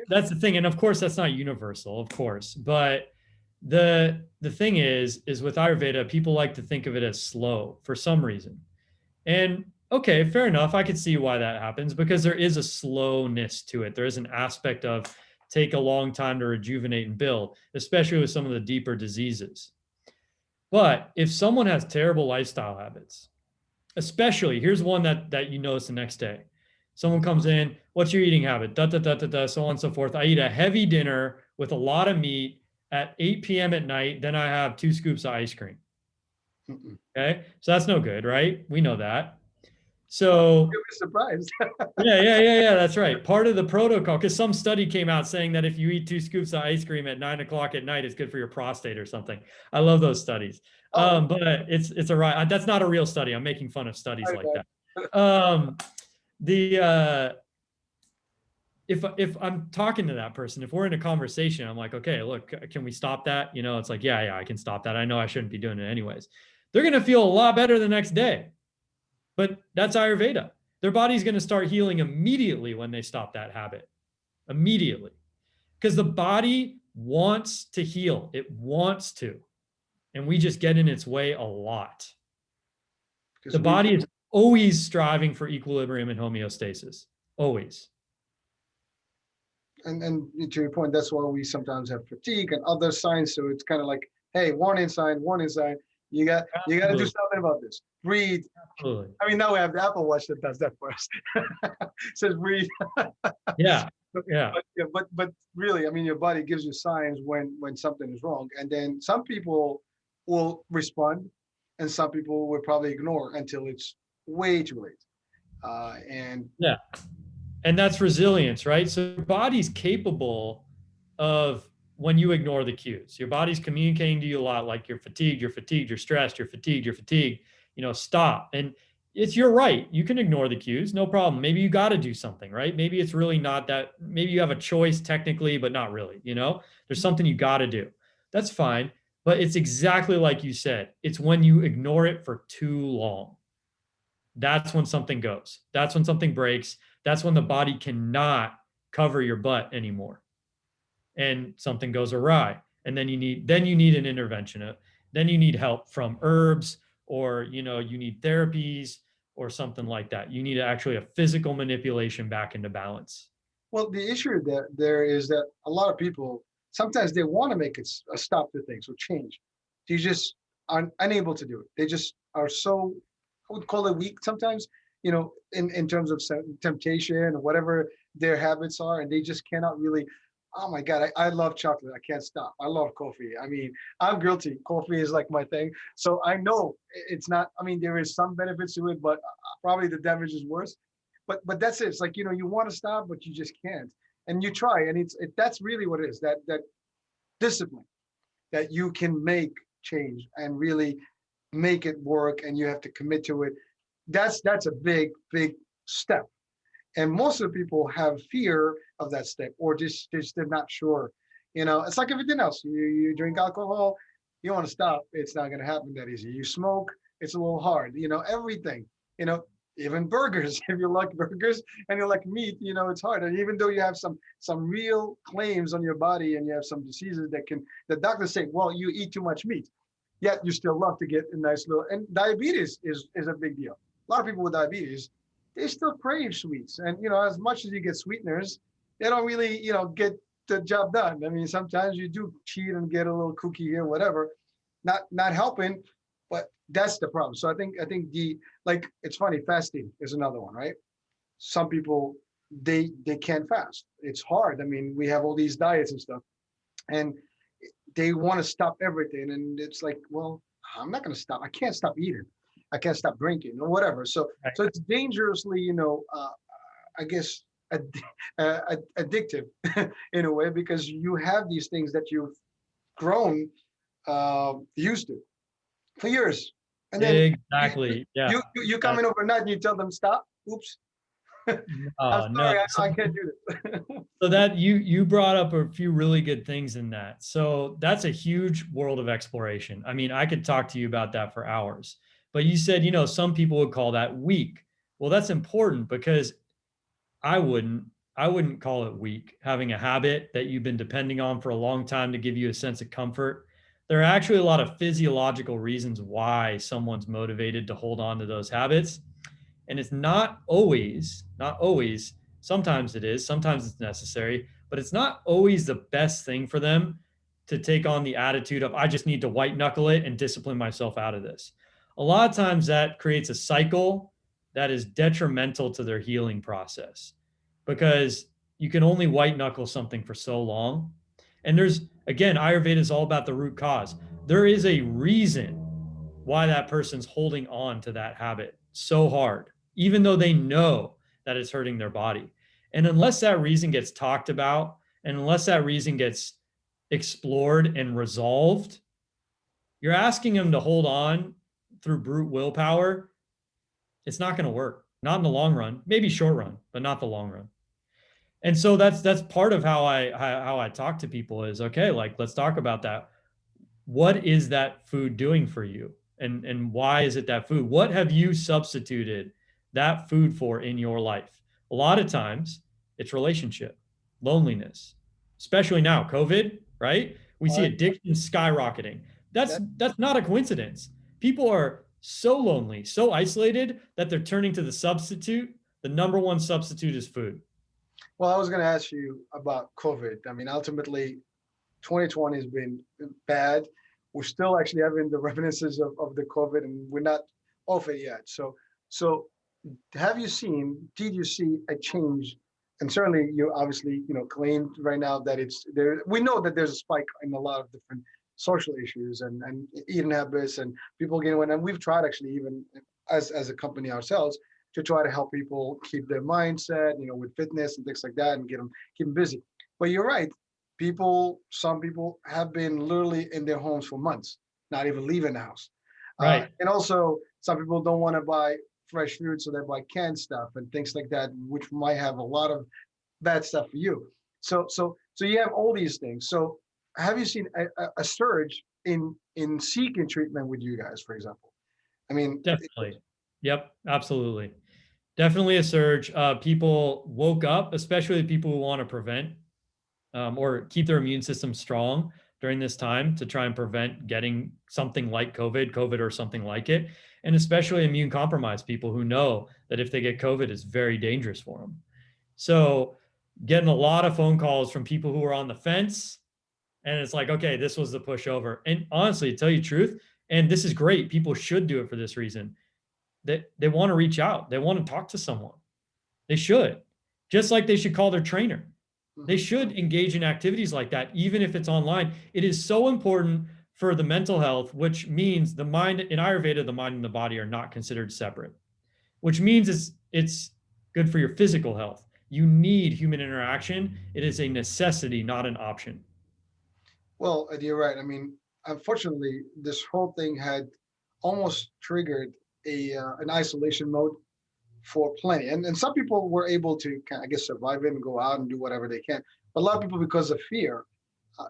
S2: that's the thing. And of course, that's not universal, of course. But the thing is with Ayurveda, people like to think of it as slow for some reason. And okay, fair enough. I could see why that happens because there is a slowness to it. There is an aspect of take a long time to rejuvenate and build, especially with some of the deeper diseases. But if someone has terrible lifestyle habits, especially here's one that you notice the next day. Someone comes in, what's your eating habit? Da, da, da, da, da, so on and so forth. I eat a heavy dinner with a lot of meat at 8 p.m. at night. Then I have 2 scoops of ice cream. Okay. So that's no good, right? We know that. So
S1: You'll be surprised.
S2: yeah. That's right. Part of the protocol, because some study came out saying that if you eat 2 scoops of ice cream at 9 o'clock at night, it's good for your prostate or something. I love those studies. But it's a right. That's not a real study. I'm making fun of studies like that. The if I'm talking to that person, if we're in a conversation, I'm like, okay, look, can we stop that? It's like, yeah, I can stop that. I know I shouldn't be doing it anyways. They're gonna feel a lot better the next day. But that's Ayurveda. Their body's going to start healing immediately when they stop that habit. Immediately. Because the body wants to heal. It wants to. And we just get in its way a lot. The body is always striving for equilibrium and homeostasis. Always.
S1: And to your point, that's why we sometimes have fatigue and other signs. So it's kind of like, hey, warning sign, warning sign. You got to do something about this. Breathe.
S2: Absolutely.
S1: I mean, now we have the Apple Watch that does that for us. Says breathe.
S2: Yeah.
S1: But really, I mean, your body gives you signs when something is wrong, and then some people will respond, and some people will probably ignore until it's way too late.
S2: And that's resilience, right? So your body's capable of when you ignore the cues. Your body's communicating to you a lot like you're fatigued, you're stressed, you're fatigued, stop. And you're right. You can ignore the cues, no problem. Maybe you got to do something, right? Maybe it's really not that, maybe you have a choice technically, but not really, there's something you got to do. That's fine. But it's exactly like you said. It's when you ignore it for too long. That's when something goes. That's when something breaks. That's when the body cannot cover your butt anymore. And something goes awry. And then you need an intervention. Then you need help from herbs, or you need therapies or something like that. You need actually a physical manipulation back into balance.
S1: Well, the issue there is that a lot of people sometimes they want to make it a stop to things or change, they just are unable to do it. They just are so, I would call it weak sometimes, in terms of temptation or whatever their habits are, and they just cannot really. Oh my God, I love chocolate. I can't stop. I love coffee. I mean, I'm guilty. Coffee is like my thing. So I know it's not, I mean, there is some benefits to it, but probably the damage is worse. But that's it. It's like, you want to stop, but you just can't. And you try, and that's really what it is, that discipline that you can make change and really make it work, and you have to commit to it. That's a big step, and most of the people have fear of that step, or just they're not sure. It's like everything else. You drink alcohol, you want to stop, it's not going to happen that easy. You smoke, it's a little hard. Everything. Even burgers. If you like burgers and you like meat, it's hard. And even though you have some real claims on your body, and you have some diseases the doctors say, well, you eat too much meat, yet you still love to get a nice little. And diabetes is a big deal. A lot of people with diabetes, they still crave sweets. And, as much as you get sweeteners, they don't really, get the job done. I mean, sometimes you do cheat and get a little cookie here, whatever, not helping, but that's the problem. So I think it's funny, fasting is another one, right? Some people, they can't fast. It's hard. I mean, we have all these diets and stuff, and they want to stop everything. And it's like, well, I'm not going to stop. I can't stop eating. I can't stop drinking or whatever. So,
S2: Right.
S1: so it's dangerously, I guess, addictive in a way, because you have these things that you've grown used to for years, and then
S2: Exactly. Yeah.
S1: you come in overnight and you tell them stop. Oops, I'm
S2: No.
S1: sorry, I can't do this.
S2: So that you brought up a few really good things in that. So that's a huge world of exploration. I mean, I could talk to you about that for hours. But you said, some people would call that weak. Well, that's important, because I wouldn't I wouldn't call it weak. Having a habit that you've been depending on for a long time to give you a sense of comfort. There are actually a lot of physiological reasons why someone's motivated to hold on to those habits. And it's not always, sometimes it is, sometimes it's necessary, but it's not always the best thing for them to take on the attitude of, I just need to white knuckle it and discipline myself out of this. A lot of times that creates a cycle that is detrimental to their healing process, because you can only white knuckle something for so long. And again, Ayurveda is all about the root cause. There is a reason why that person's holding on to that habit so hard, even though they know that it's hurting their body. And unless that reason gets talked about, and unless that reason gets explored and resolved, you're asking them to hold on through brute willpower. It's not going to work. Not in the long run, maybe short run, but not the long run. And so that's part of how I talk to people is, okay, like, let's talk about that. What is that food doing for you? And why is it that food? What have you substituted that food for in your life? A lot of times it's relationship, loneliness, especially now, COVID, right? We see
S1: Right.
S2: addiction skyrocketing. That's
S1: That,
S2: that's not a coincidence. People are so lonely, so isolated, that they're turning to the substitute. The number one substitute is food.
S1: well, I was going to ask you about COVID. I mean, ultimately, 2020 has been bad. We're still actually having the reminiscences of the COVID, and we're not off it yet. So did you see a change? And certainly you obviously, claimed right now that it's there. We know that there's a spike in a lot of different social issues and eating habits and people getting one. And we've tried actually, even as a company ourselves, to try to help people keep their mindset, with fitness and things like that, and keep them busy. But you're right. Some people have been literally in their homes for months, not even leaving the house.
S2: Right.
S1: And also, some people don't want to buy fresh food, so they buy canned stuff and things like that, which might have a lot of bad stuff for you. So you have all these things. So have you seen a surge in seeking treatment with you guys, for example? I mean,
S2: Definitely. Yep, absolutely. Definitely a surge. People woke up, especially people who want to prevent or keep their immune system strong during this time to try and prevent getting something like COVID or something like it. And especially immune compromised people who know that if they get COVID, it's very dangerous for them. So getting a lot of phone calls from people who are on the fence And it's like, okay, this was the pushover. And honestly, to tell you the truth, and this is great, people should do it for this reason. They want to reach out. They want to talk to someone. They should. Just like they should call their trainer. They should engage in activities like that, even if it's online. It is so important for the mental health, which means the mind in Ayurveda, the mind and the body are not considered separate, which means it's good for your physical health. You need human interaction. It is a necessity, not an option.
S1: Well, you're right. I mean, unfortunately, this whole thing had almost triggered an isolation mode for plenty. And some people were able to, I guess, survive it and go out and do whatever they can. But a lot of people, because of fear,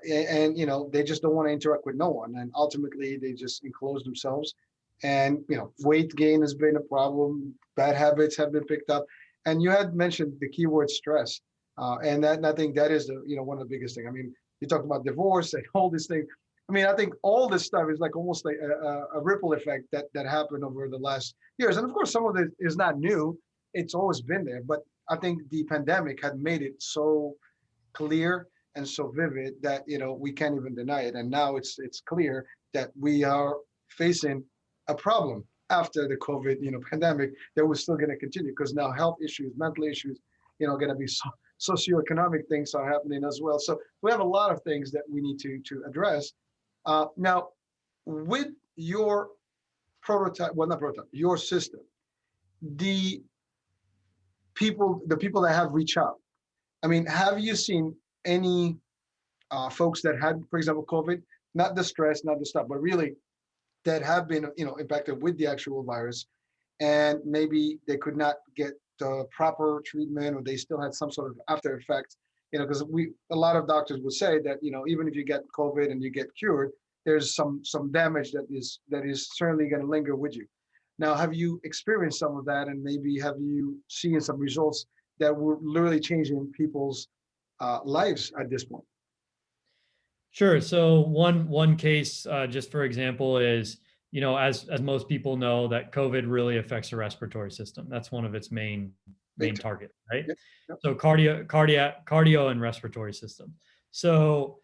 S1: and they just don't want to interact with no one, and ultimately they just enclose themselves. And weight gain has been a problem. Bad habits have been picked up. And you had mentioned the keyword stress, and I think that is the one of the biggest things. I mean, you talked about divorce and all these things. I mean, I think all this stuff is like almost like a ripple effect that happened over the last years. And of course, some of it is not new. It's always been there. But I think the pandemic had made it so clear and so vivid that we can't even deny it. And now it's clear that we are facing a problem after the COVID pandemic that we're still going to continue, because now health issues, mental issues, going to be socioeconomic things are happening as well. So we have a lot of things that we need to address. Now, with your prototype, well, not prototype, your system, the people that have reached out, I mean, have you seen any folks that had, for example, COVID, not the stress, not the stuff, but really that have been, impacted with the actual virus, and maybe they could not get the proper treatment, or they still had some sort of after effect, because a lot of doctors would say that, even if you get COVID and you get cured, there's some damage that is certainly going to linger with you. Now, have you experienced some of that, and maybe have you seen some results that were literally changing people's lives at this point?
S2: Sure. So one case, just for example, is as most people know, that COVID really affects the respiratory system. That's one of its main target, right?
S1: Yep, yep.
S2: So cardio and respiratory system. So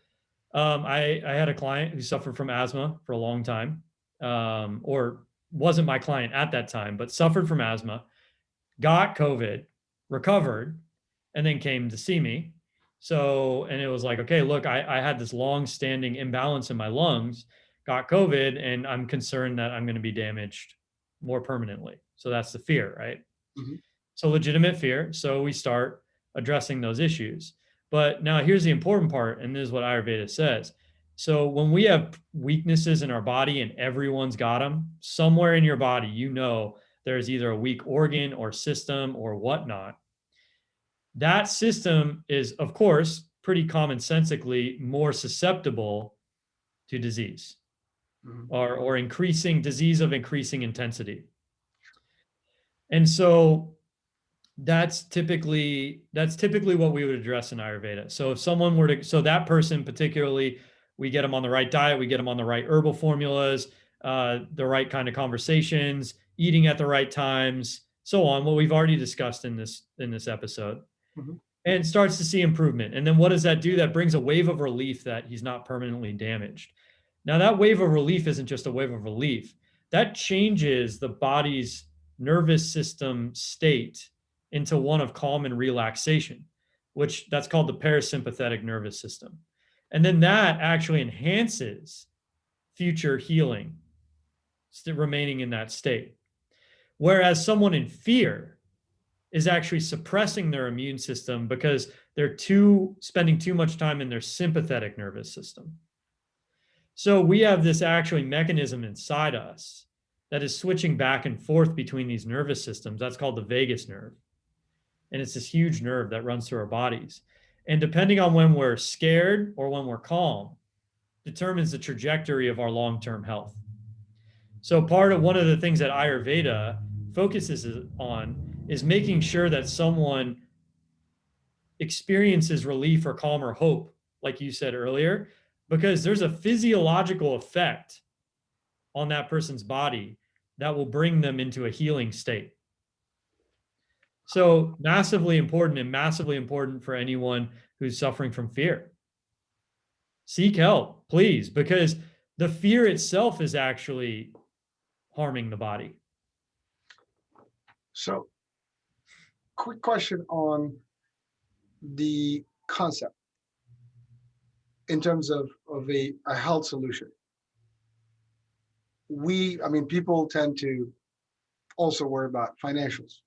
S2: I had a client who suffered from asthma for a long time, or wasn't my client at that time, but suffered from asthma, got COVID, recovered, and then came to see me. So, and it was like, okay, look, I had this long-standing imbalance in my lungs, got COVID, and I'm concerned that I'm going to be damaged more permanently. So that's the fear, right?
S1: Mm-hmm.
S2: So legitimate fear. So we start addressing those issues. But now here's the important part, and this is what Ayurveda says. So when we have weaknesses in our body, and everyone's got them, somewhere in your body, there's either a weak organ or system or whatnot. That system is, of course, pretty commonsensically more susceptible to disease, or increasing disease of increasing intensity. And so that's typically what we would address in Ayurveda. So if someone were to, so that person particularly, we get them on the right diet, we get them on the right herbal formulas, the right kind of conversations, eating at the right times, so on, what we've already discussed in this episode.
S1: Mm-hmm.
S2: And starts to see improvement. And then what does that do? That brings a wave of relief that he's not permanently damaged. Now, that wave of relief isn't just a wave of relief. That changes the body's nervous system state into one of calm and relaxation, which that's called the parasympathetic nervous system. And then that actually enhances future healing, still remaining in that state. Whereas someone in fear is actually suppressing their immune system because they're spending too much time in their sympathetic nervous system. So we have this actually mechanism inside us that is switching back and forth between these nervous systems. That's called the vagus nerve. And it's this huge nerve that runs through our bodies. And depending on when we're scared or when we're calm, determines the trajectory of our long-term health. So one of the things that Ayurveda focuses on is making sure that someone experiences relief or calm or hope, like you said earlier, because there's a physiological effect on that person's body that will bring them into a healing state. So massively important, and massively important for anyone who's suffering from fear. seek help, please, because the fear itself is actually harming the body.
S1: So, quick question on the concept in terms of a health solution. I mean, people tend to also worry about financials.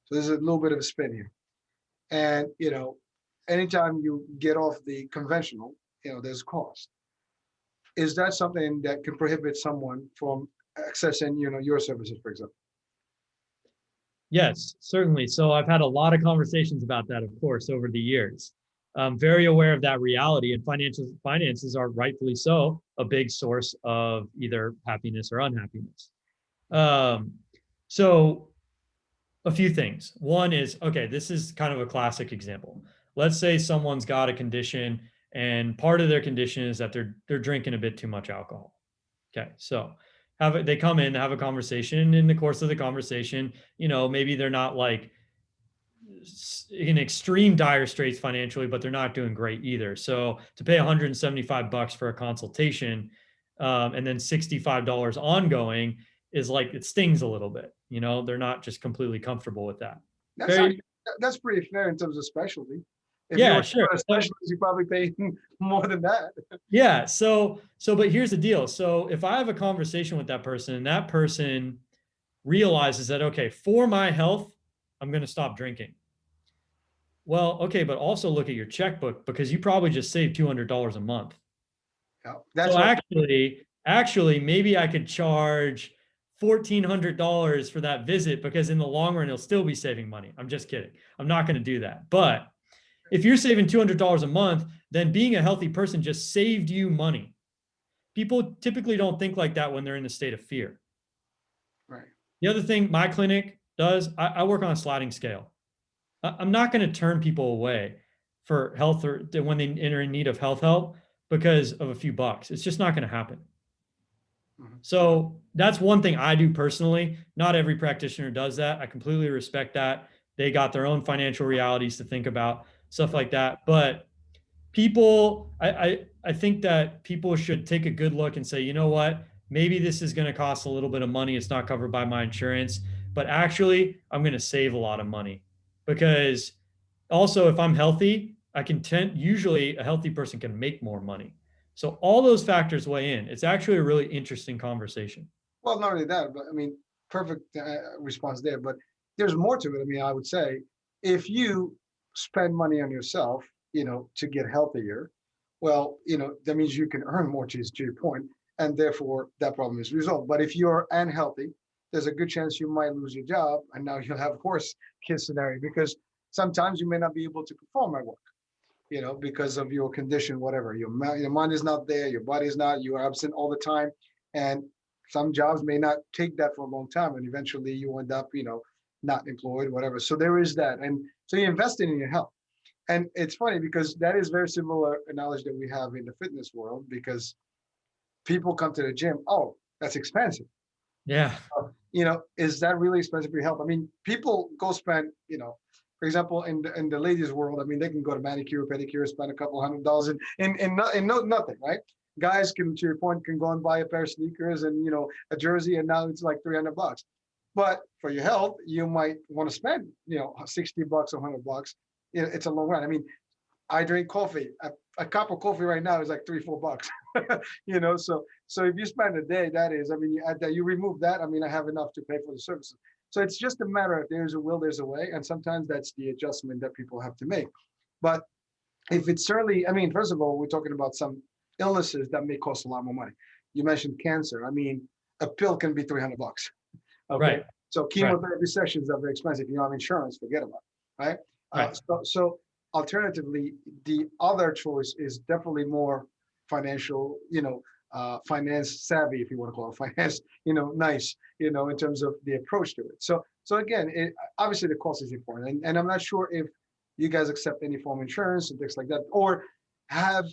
S1: So there's a little bit of a spin here. And, anytime you get off the conventional, there's cost. Is that something that can prohibit someone from accessing, your services, for example?
S2: Yes, certainly. So I've had a lot of conversations about that, of course, over the years. I'm very aware of that reality, and finances are rightfully so a big source of either happiness or unhappiness. Um, so a few things. One is, okay, this is kind of a classic example. Let's say someone's got a condition, and part of their condition is that they're drinking a bit too much alcohol. Okay, so they come in, have a conversation. In the course of the conversation, maybe they're not like in extreme dire straits financially, but they're not doing great either. So to pay $175 for a consultation, and then $65 ongoing is like, it stings a little bit. They're not just completely comfortable with that.
S1: That's actually, that's pretty fair in terms of specialty. If
S2: Yeah,
S1: you're
S2: sure.
S1: a specialist, you probably pay more than that.
S2: Yeah. But here's the deal. So if I have a conversation with that person and that person realizes that, okay, for my health, I'm going to stop drinking. Well, okay, but also look at your checkbook, because you probably just saved $200 a month.
S1: Yeah, that's
S2: So
S1: what.
S2: actually, maybe I could charge $1,400 for that visit, because in the long run, he'll still be saving money. I'm just kidding. I'm not going to do that. But if you're saving $200 a month, then being a healthy person just saved you money. People typically don't think like that when they're in a state of fear.
S1: Right.
S2: The other thing my clinic does, I work on a sliding scale. I'm not going to turn people away for health, or when they enter in need of health help, because of a few bucks. It's just not going to happen.
S1: Mhm.
S2: So that's one thing I do personally. Not every practitioner does that. I completely respect that. They got their own financial realities to think about, stuff like that. But I think that people should take a good look and say, you know what? Maybe this is going to cost a little bit of money. It's not covered by my insurance, but actually, I'm going to save a lot of money, because also, if I'm healthy, usually a healthy person can make more money. So all those factors weigh in. It's actually a really interesting conversation.
S1: Well, not only that, but I mean, perfect response there. But there's more to it. I mean, I would say if you spend money on yourself, to get healthier, well, that means you can earn more, to your point, and therefore that problem is resolved. But if you're unhealthy, there's a good chance you might lose your job, and now you'll have worse case scenario, because sometimes you may not be able to perform at work, because of your condition, whatever. Your mind is not there, your body is not, you are absent all the time. And some jobs may not take that for a long time, and eventually you end up, not employed, whatever. So there is that. And so you invest in your health. And it's funny because that is very similar knowledge that we have in the fitness world, because people come to the gym, oh, that's expensive.
S2: Yeah.
S1: Is that really expensive for your health? I mean, people go spend, for example, in the ladies' world, I mean, they can go to manicure, pedicure, spend a couple $100 in nothing, right? Guys can, to your point, can go and buy a pair of sneakers and a jersey, and now it's like $300. But for your health, you might want to spend $60 or $100. It's a long run. I mean, I drink coffee. A cup of coffee right now is like $3-4. So if you spend a day, that is, I mean, you add that, you remove that. I mean, I have enough to pay for the services. So it's just a matter of there's a will, there's a way, and sometimes that's the adjustment that people have to make. But if it's certainly, I mean, first of all, we're talking about some illnesses that may cost a lot more money. You mentioned cancer. I mean, a pill can be $300. Okay,
S2: Right.
S1: so chemotherapy sessions are very expensive. You don't have insurance, forget about it, right?
S2: Right.
S1: So alternatively, the other choice is definitely more financial, finance savvy, if you want to call it finance, nice, in terms of the approach to it. So again, obviously the cost is important, and I'm not sure if you guys accept any form of insurance and things like that, or have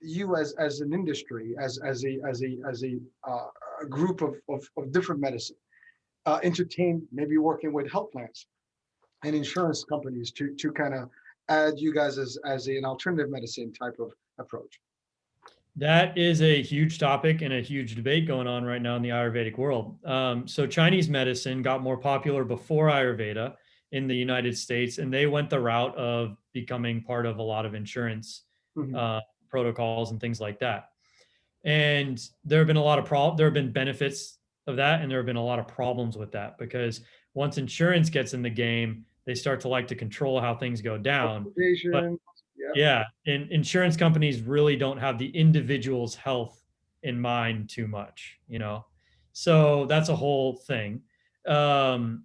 S1: you as an industry, as a group of different medicine, entertain maybe working with health plans and insurance companies to kind of add you guys as an alternative medicine type of approach.
S2: That is a huge topic and a huge debate going on right now in the Ayurvedic world. So Chinese medicine got more popular before Ayurveda in the United States, and they went the route of becoming part of a lot of insurance
S1: Mhm.
S2: uh, protocols and things like that. And there have been a lot of there have been benefits of that, and there have been a lot of problems with that because once insurance gets in the game, they start to like to control how things go down. But
S1: Recommendations. Yeah.
S2: yeah, and insurance companies really don't have the individual's health in mind too much, you know. So that's a whole thing. Um,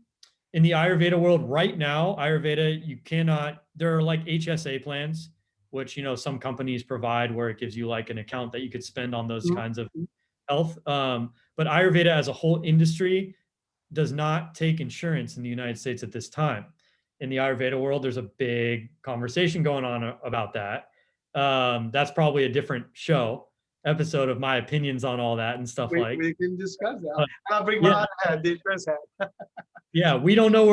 S2: in the Ayurveda world right now, Ayurveda, you cannot, there are like HSA plans, which, you know, some companies provide where it gives you like an account that you could spend on those
S1: Mhm.
S2: kinds of health. But Ayurveda as a whole industry does not take insurance in the United States at this time. In the Ayurveda world, there's a big conversation going on about that. That's probably a different show episode of my opinions on all that and stuff like.
S1: We can discuss that.
S2: But
S1: I'll bring my
S2: yeah,
S1: other hat, the insurance hat.
S2: yeah, we don't know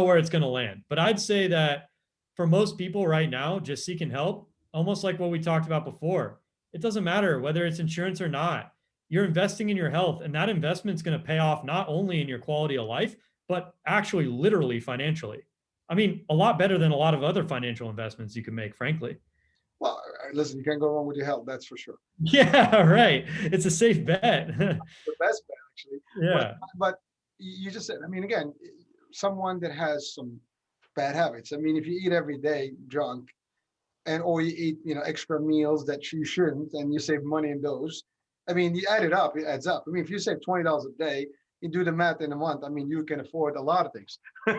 S2: where it's going to land. But I'd say that for most people right now, just seeking help, almost like what we talked about before, it doesn't matter whether it's insurance or not. You're investing in your health, and that investment's going to pay off not only in your quality of life, but actually literally financially. I mean, a lot better than a lot of other financial investments you can make, frankly.
S1: Well, listen, you can't go wrong with your health, that's for sure.
S2: Yeah, right. It's a safe bet.
S1: The best bet, actually. But
S2: Yeah.
S1: but you just said, I mean, again, someone that has some bad habits. I mean, if you eat every day junk, and or you eat, extra meals that you shouldn't, and you save money in those. I mean, you add it up, it adds up. I mean, if you save $20 a day, you do the math in a month. I mean, you can afford a lot of things.
S2: A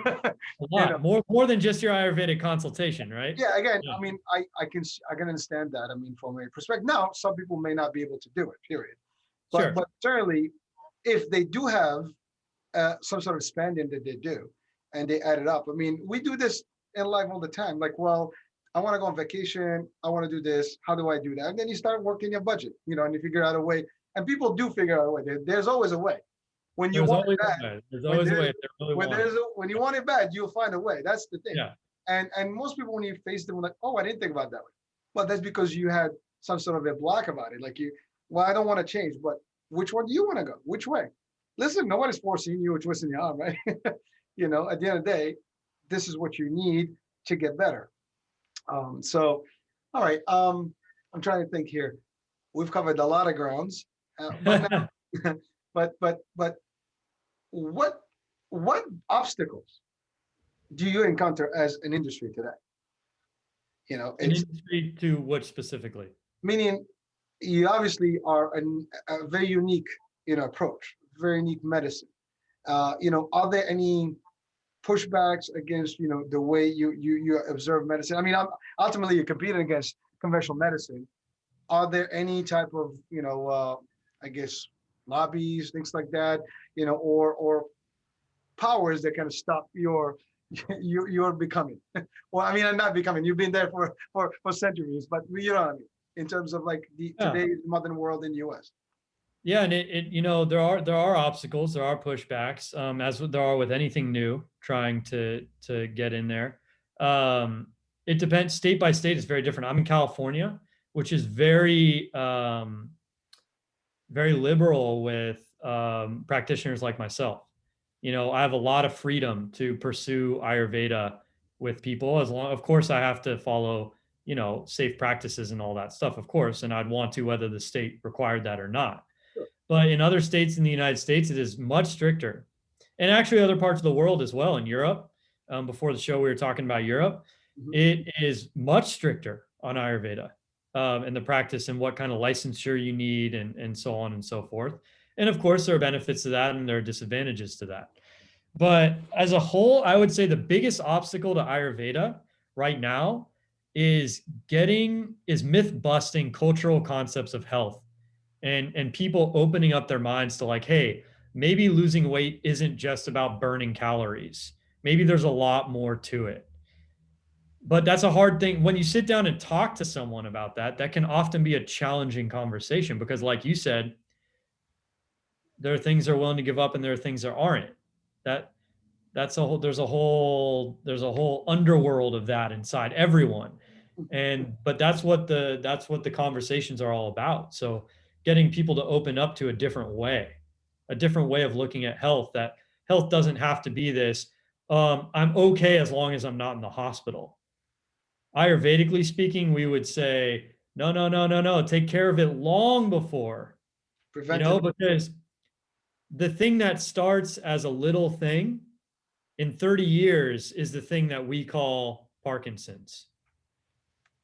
S1: you know,
S2: lot more than just your Ayurvedic consultation, right?
S1: yeah. Again,
S2: Yeah.
S1: I mean, I can understand that. I mean, from a perspective. Now, some people may not be able to do it. Period. But
S2: Sure.
S1: certainly, if they do have some sort of spending that they do, and they add it up. I mean, we do this in life all the time. Like, well, I want to go on vacation. I want to do this. How do I do that? And then you start working your budget, and you figure out a way. And people do figure out a way. There's always a way. When you
S2: There's
S1: want it
S2: always a
S1: bad,
S2: way. There's
S1: when
S2: always a way
S1: there's
S2: if they really
S1: when
S2: want it.
S1: there's a, when you want it bad, you'll find a way. That's the thing.
S2: Yeah.
S1: And most people, when you face them, like, oh, I didn't think about it that way. Well, that's because you had some sort of a block about it. Like well, I don't want to change, but which one do you want to go? Which way? Listen, nobody's forcing you or twisting your arm, right? At the end of the day, this is what you need to get better. So, all right. I'm trying to think here. We've covered a lot of grounds, but now, but what what obstacles do you encounter as an industry today?
S2: An
S1: It's
S2: industry to what specifically?
S1: meaning you obviously are a very unique, approach, very unique medicine. Are there any pushbacks against, the way you observe medicine? I mean, ultimately you're competing against conventional medicine. Are there any type of, I guess, lobbies, things like that, or powers that kind of stop your becoming? Well, I mean, I'm not becoming. You've been there for centuries, but you know what I mean in terms of like the
S2: Yeah.
S1: today's modern world in the U.S.
S2: Yeah, and there are obstacles, there are pushbacks, as there are with anything new trying to get in there. It depends state by state. It's very different. I'm in California, which is very liberal with practitioners like myself. You know, I have a lot of freedom to pursue Ayurveda with people as long, of course, I have to follow, safe practices and all that stuff, of course, and I'd want to whether the state required that or not. But in other states in the United States, it is much stricter. And actually, other parts of the world as well. In Europe, before the show, we were talking about Europe.
S1: Mhm.
S2: It is much stricter on Ayurveda and the practice and what kind of licensure you need and so on and so forth. And of course, there are benefits to that and there are disadvantages to that. But as a whole, I would say the biggest obstacle to Ayurveda right now is myth busting cultural concepts of health and people opening up their minds to like, hey, maybe losing weight isn't just about burning calories. Maybe there's a lot more to it. But that's a hard thing when you sit down and talk to someone about that. That can often be a challenging conversation because, like you said, there are things they're willing to give up and there are things there aren't. That that's a whole there's a whole underworld of that inside everyone. But that's what the conversations are all about. So getting people to open up to a different way of looking at health, that health doesn't have to be this, I'm okay as long as I'm not in the hospital. Ayurvedically speaking, we would say, no, no, no, no, no, take care of it long before,
S1: Preventive.
S2: because the thing that starts as a little thing in 30 years is the thing that we call Parkinson's.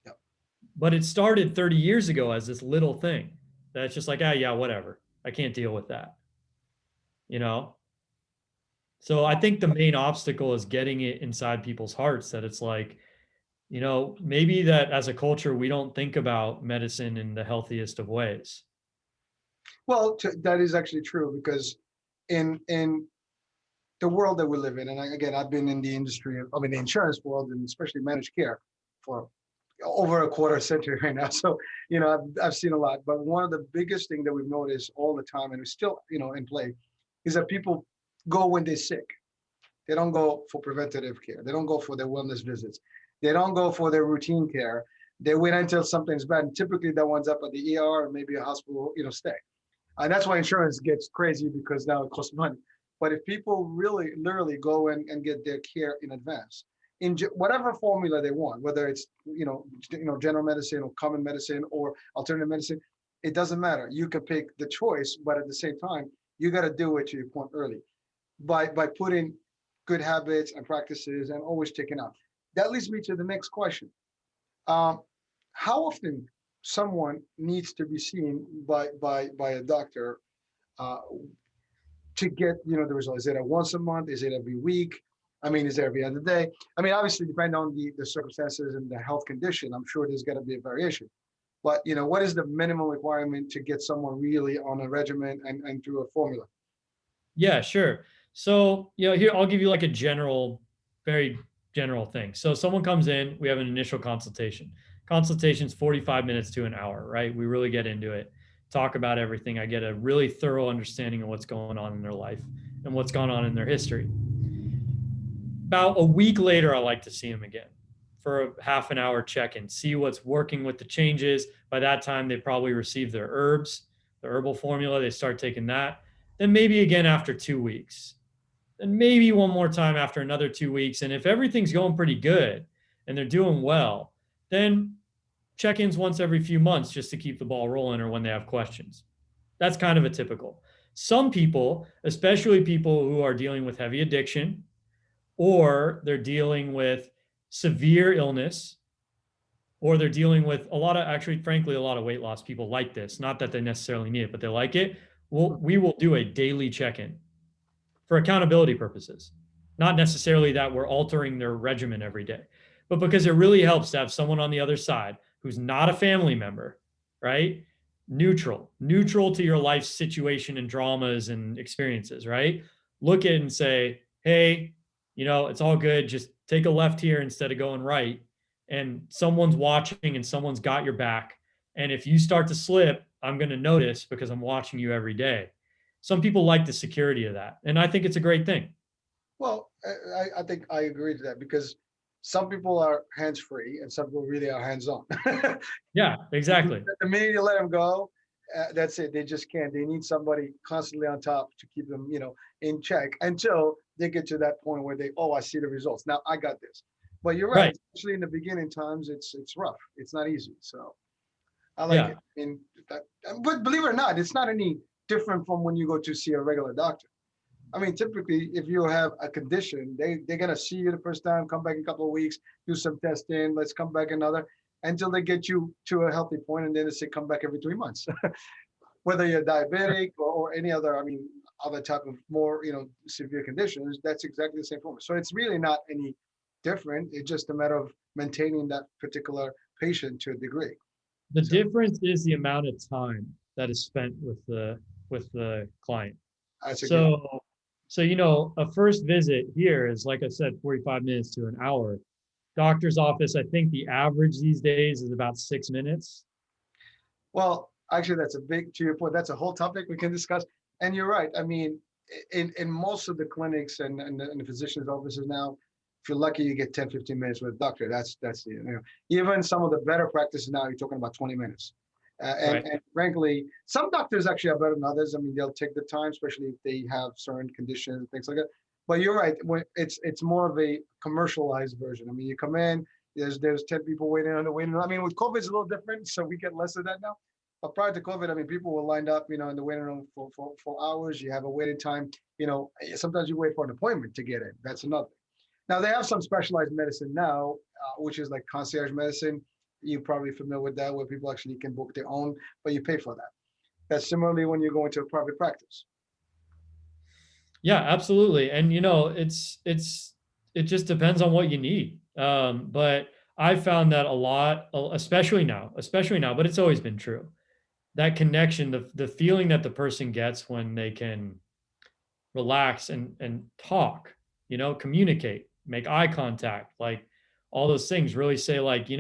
S1: Yep.
S2: But it started 30 years ago as this little thing that's just like, ah, yeah, whatever. I can't deal with that, you know? So I think the main obstacle is getting it inside people's hearts that it's like, maybe that as a culture, we don't think about medicine in the healthiest of ways.
S1: Well, that is actually true because in the world that we live in, and again, I've been in the industry, I mean, the insurance world, and especially managed care for over a quarter century right now. So, I've seen a lot. But one of the biggest thing that we've noticed all the time, and it's still, in play, is that people go when they're sick. They don't go for preventative care. They don't go for their wellness visits. They don't go for their routine care. They wait until something's bad. And typically that one's up at the ER or maybe a hospital, stay. And that's why insurance gets crazy because now it costs money. But if people really literally go and get their care in advance, in whatever formula they want, whether it's general medicine or common medicine or alternative medicine, it doesn't matter. You can pick the choice, but at the same time, you got to do it to your point early by putting good habits and practices and always checking out. That leads me to the next question. How often someone needs to be seen by a doctor uh, to get the result? Is it a once a month? Is it every week? I mean, is it every other day? I mean, obviously, depending on the circumstances and the health condition, I'm sure there's got to be a variation. But what is the minimum requirement to get someone really on a regimen and through a formula?
S2: Yeah, sure. So, here I'll give you like a very general thing. So, someone comes in, we have an initial consultation. Consultation's 45 minutes to an hour, right? We really get into it, talk about everything. I get a really thorough understanding of what's going on in their life and what's gone on in their history. About a week later, I like to see them again for a half an hour check-in, see what's working with the changes. By that time, they probably received their herbs, the herbal formula. They start taking that. Then maybe again after 2 weeks. Then maybe one more time after another 2 weeks. And if everything's going pretty good and they're doing well, then check-ins once every few months just to keep the ball rolling or when they have questions. That's kind of a typical. Some people, especially people who are dealing with heavy addiction or they're dealing with severe illness, or they're dealing with frankly, a lot of weight loss people like this. Not that they necessarily need it, but they like it. We will do a daily check-in for accountability purposes. Not necessarily that we're altering their regimen every day, but because it really helps to have someone on the other side who's not a family member, right? Neutral to your life situation and dramas and experiences, right? Look at it and say, hey, it's all good. Just take a left here instead of going right. And someone's watching and someone's got your back. And if you start to slip, I'm going to notice because I'm watching you every day. Some people like the security of that. And I think it's a great thing.
S1: Well, I think I agree to that because some people are hands free and some people really are hands on.
S2: Yeah, exactly.
S1: The minute you let them go, that's it. They just can't. They need somebody constantly on top to keep them, in check until they get to that point where I see the results. Now I got this. But you're right. Especially in the beginning times, it's rough. It's not easy. So I like it. And but believe it or not, it's not any different from when you go to see a regular doctor. I mean, typically, if you have a condition, they're gonna see you the first time, come back in a couple of weeks, do some testing, let's come back another, until they get you to a healthy point, and then they say come back every 3 months. Whether you're diabetic or any other, other type of more, severe conditions, that's exactly the same formula. So it's really not any different. It's just a matter of maintaining that particular patient to a degree.
S2: The difference is the amount of time that is spent with the client. So a first visit here is, like I said, 45 minutes to an hour. Doctor's office, I think the average these days is about 6 minutes.
S1: Well, actually, to your point, that's a whole topic we can discuss. And you're right. I mean, in most of the clinics and the physician's offices now, If you're lucky, you get 10, 15 minutes with a doctor. Even some of the better practices now, you're talking about 20 minutes.
S2: Right.
S1: And frankly, some doctors actually are better than others. I mean, they'll take the time, especially if they have certain conditions and things like that. But you're right. When it's more of a commercialized version. I mean, you come in, there's 10 people waiting on the waiting room. I mean, with COVID, it's a little different, so we get less of that now. But prior to COVID, I mean, people were lined up, in the waiting room for hours. You have a waiting time. Sometimes you wait for an appointment to get in. That's another. Now they have some specialized medicine now, which is like concierge medicine. You're probably familiar with that, where people actually can book their own, but you pay for that. That's similarly when you go into a private practice.
S2: Yeah, absolutely. And it just depends on what you need. But I found that a lot, especially now, but it's always been true. That connection, the feeling that the person gets when they can relax and talk, communicate, make eye contact, like all those things, really say like, this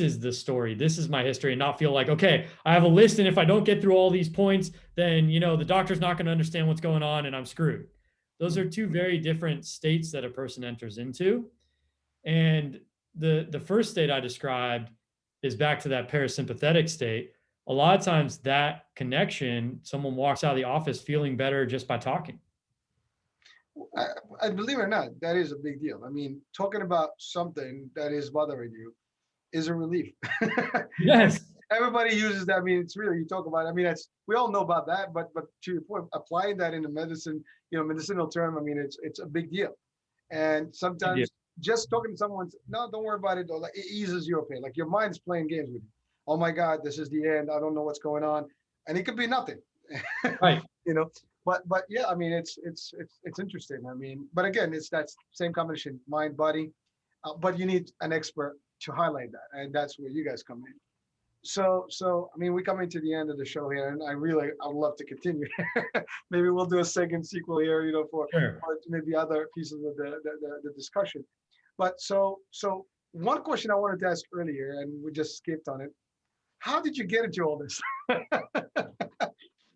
S2: is the story, this is my history, and not feel like, okay, I have a list, and if I don't get through all these points, then the doctor's not going to understand what's going on and I'm screwed. Those are two very different states that a person enters into. And the first state I described is back to that parasympathetic state. A lot of times that connection, someone walks out of the office feeling better just by talking.
S1: I believe it or not, that is a big deal. I mean, talking about something that is bothering you is a relief.
S2: Yes.
S1: Everybody uses that. I mean, it's really, you talk about it. I mean, we all know about that, but to your point, applying that in the medicine, medicinal term, I mean, it's a big deal. And sometimes just talking to someone, no, don't worry about it. Though, like, it eases your pain. Like your mind's playing games with you. Oh my God, this is the end. I don't know what's going on, and it could be nothing.
S2: Right.
S1: But yeah, I mean, it's interesting. I mean, but again, it's that same combination, mind, body, but you need an expert to highlight that, and that's where you guys come in. So I mean, we come into the end of the show here, and I'd love to continue. Maybe we'll do a second sequel here, for maybe other pieces of the discussion. But so one question I wanted to ask earlier, and we just skipped on it. How did you get into all this?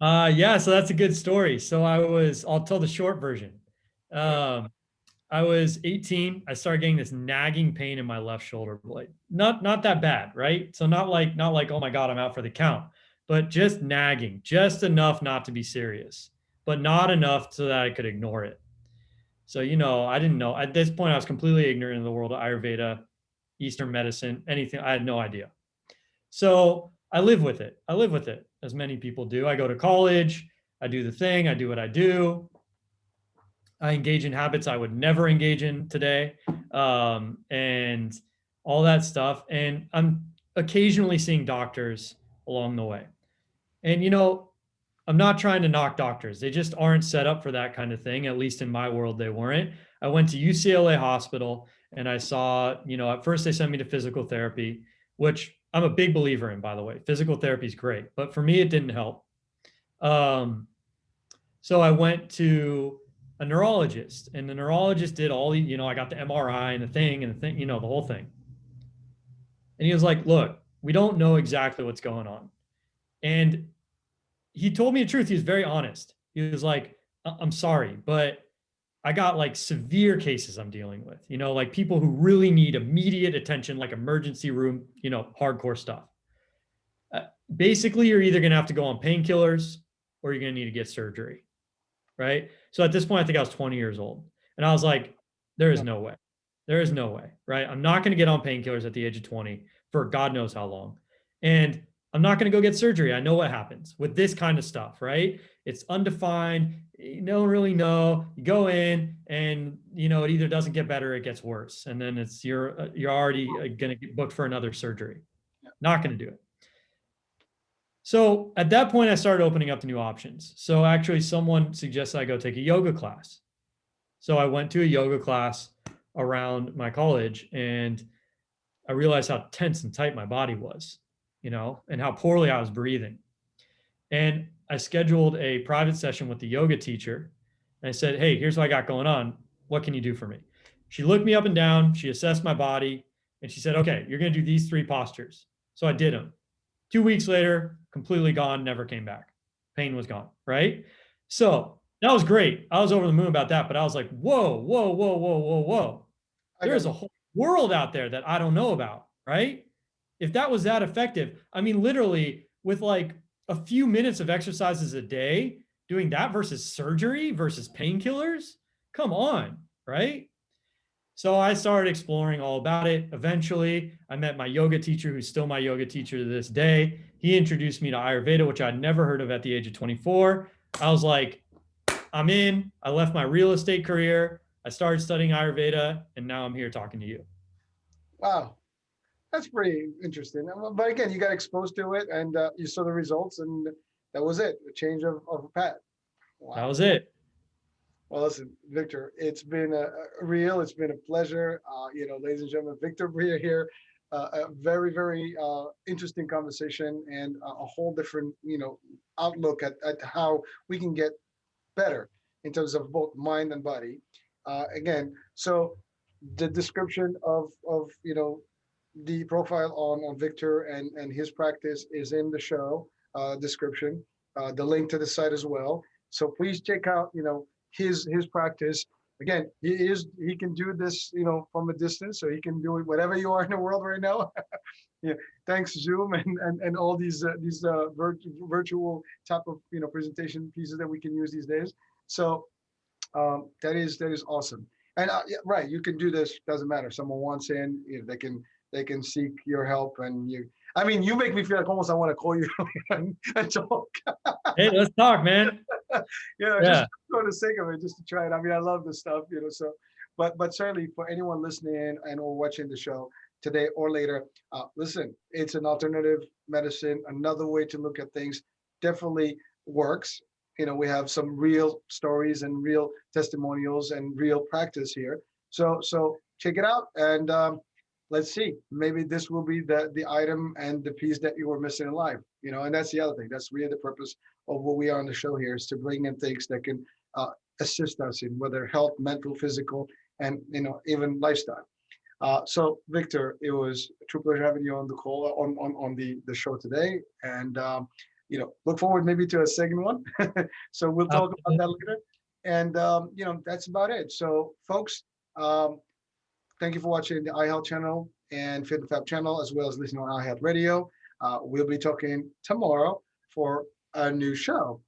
S2: Yeah, so that's a good story. So I'll tell the short version. I was 18. I started getting this nagging pain in my left shoulder blade. Not that bad, right? So not like, oh my God, I'm out for the count, but just nagging, just enough not to be serious, but not enough so that I could ignore it. So, I didn't know. At this point, I was completely ignorant in the world of Ayurveda, Eastern medicine, anything. I had no idea. So I live with it. As many people do. I go to college. I do the thing. I do what I do. I engage in habits I would never engage in today, and all that stuff. And I'm occasionally seeing doctors along the way. And, I'm not trying to knock doctors. They just aren't set up for that kind of thing. At least in my world, they weren't. I went to UCLA Hospital and I saw, at first they sent me to physical therapy, which I'm a big believer in, by the way. Physical therapy is great, but for me, it didn't help. So I went to a neurologist, and the neurologist did all the, I got the MRI and the thing, the whole thing. And he was like, look, we don't know exactly what's going on. And he told me the truth. He was very honest. He was like, I'm sorry, but I got like severe cases I'm dealing with, like people who really need immediate attention, like emergency room, hardcore stuff. Basically, you're either going to have to go on painkillers or you're going to need to get surgery. Right. So at this point, I think I was 20 years old, and I was like, there is no way. There is no way. Right. I'm not going to get on painkillers at the age of 20 for God knows how long. And I'm not going to go get surgery. I know what happens with this kind of stuff, right? It's undefined. You don't really know. You go in and, it either doesn't get better, or it gets worse. And then you're already going to get booked for another surgery. Not going to do it. So at that point, I started opening up to new options. So actually someone suggested I go take a yoga class. So I went to a yoga class around my college, and I realized how tense and tight my body was, and how poorly I was breathing. And I scheduled a private session with the yoga teacher. And I said, hey, here's what I got going on. What can you do for me? She looked me up and down. She assessed my body, and she said, okay, you're going to do these 3 postures. So I did them. 2 weeks later, completely gone, never came back. Pain was gone, right? So that was great. I was over the moon about that, but I was like, whoa, whoa, whoa, whoa, whoa, whoa.
S1: I got
S2: There's a
S1: you.
S2: whole world out there that I don't know about, right? If that was that effective, I mean, literally with like a few minutes of exercises a day, doing that versus surgery versus painkillers, come on, right? So I started exploring all about it. Eventually, I met my yoga teacher, who's still my yoga teacher to this day. He introduced me to Ayurveda, which I'd never heard of at the age of 24. I was like, I'm in. I left my real estate career. I started studying Ayurveda, and now I'm here talking to you.
S1: Wow. That's pretty interesting. But again, you got exposed to it and you saw the results, and that was it. A change of a path.
S2: That
S1: Wow.
S2: was it.
S1: Well, listen, Victor, it's been a pleasure. Ladies and gentlemen, Victor Bria here. A very, very interesting conversation and a whole different, outlook at how we can get better in terms of both mind and body. Again, so the description of the profile on Victor and his practice is in the show description. The link to the site as well. So please check out his practice. Again, he can do this from a distance, so he can do it whatever you are in the world right now. Yeah, thanks Zoom and all these virtual type of presentation pieces that we can use these days. So that is awesome. And yeah, right, you can do this. Doesn't matter. Someone wants in, they can seek your help, and you. I mean, you make me feel like almost I want to call you and talk.
S2: Hey, let's talk, man.
S1: Just
S2: Yeah.
S1: for the sake of it, just to try it. I mean, I love this stuff. So, but certainly for anyone listening and or watching the show today or later, listen, it's an alternative medicine, another way to look at things. Definitely works. We have some real stories and real testimonials and real practice here. So check it out, and let's see. Maybe this will be the item and the piece that you were missing in life. And that's the other thing. That's really the purpose of what we are on the show here, is to bring in things that can assist us in whether health, mental, physical, and even lifestyle. So Victor, it was a true pleasure having you on the call on the show today, and look forward maybe to a second one. So we'll talk about that later. And that's about it. So folks, thank you for watching the iHealth channel and Fit and Fab channel, as well as listening on iHealth Radio. We'll be talking tomorrow for a new show.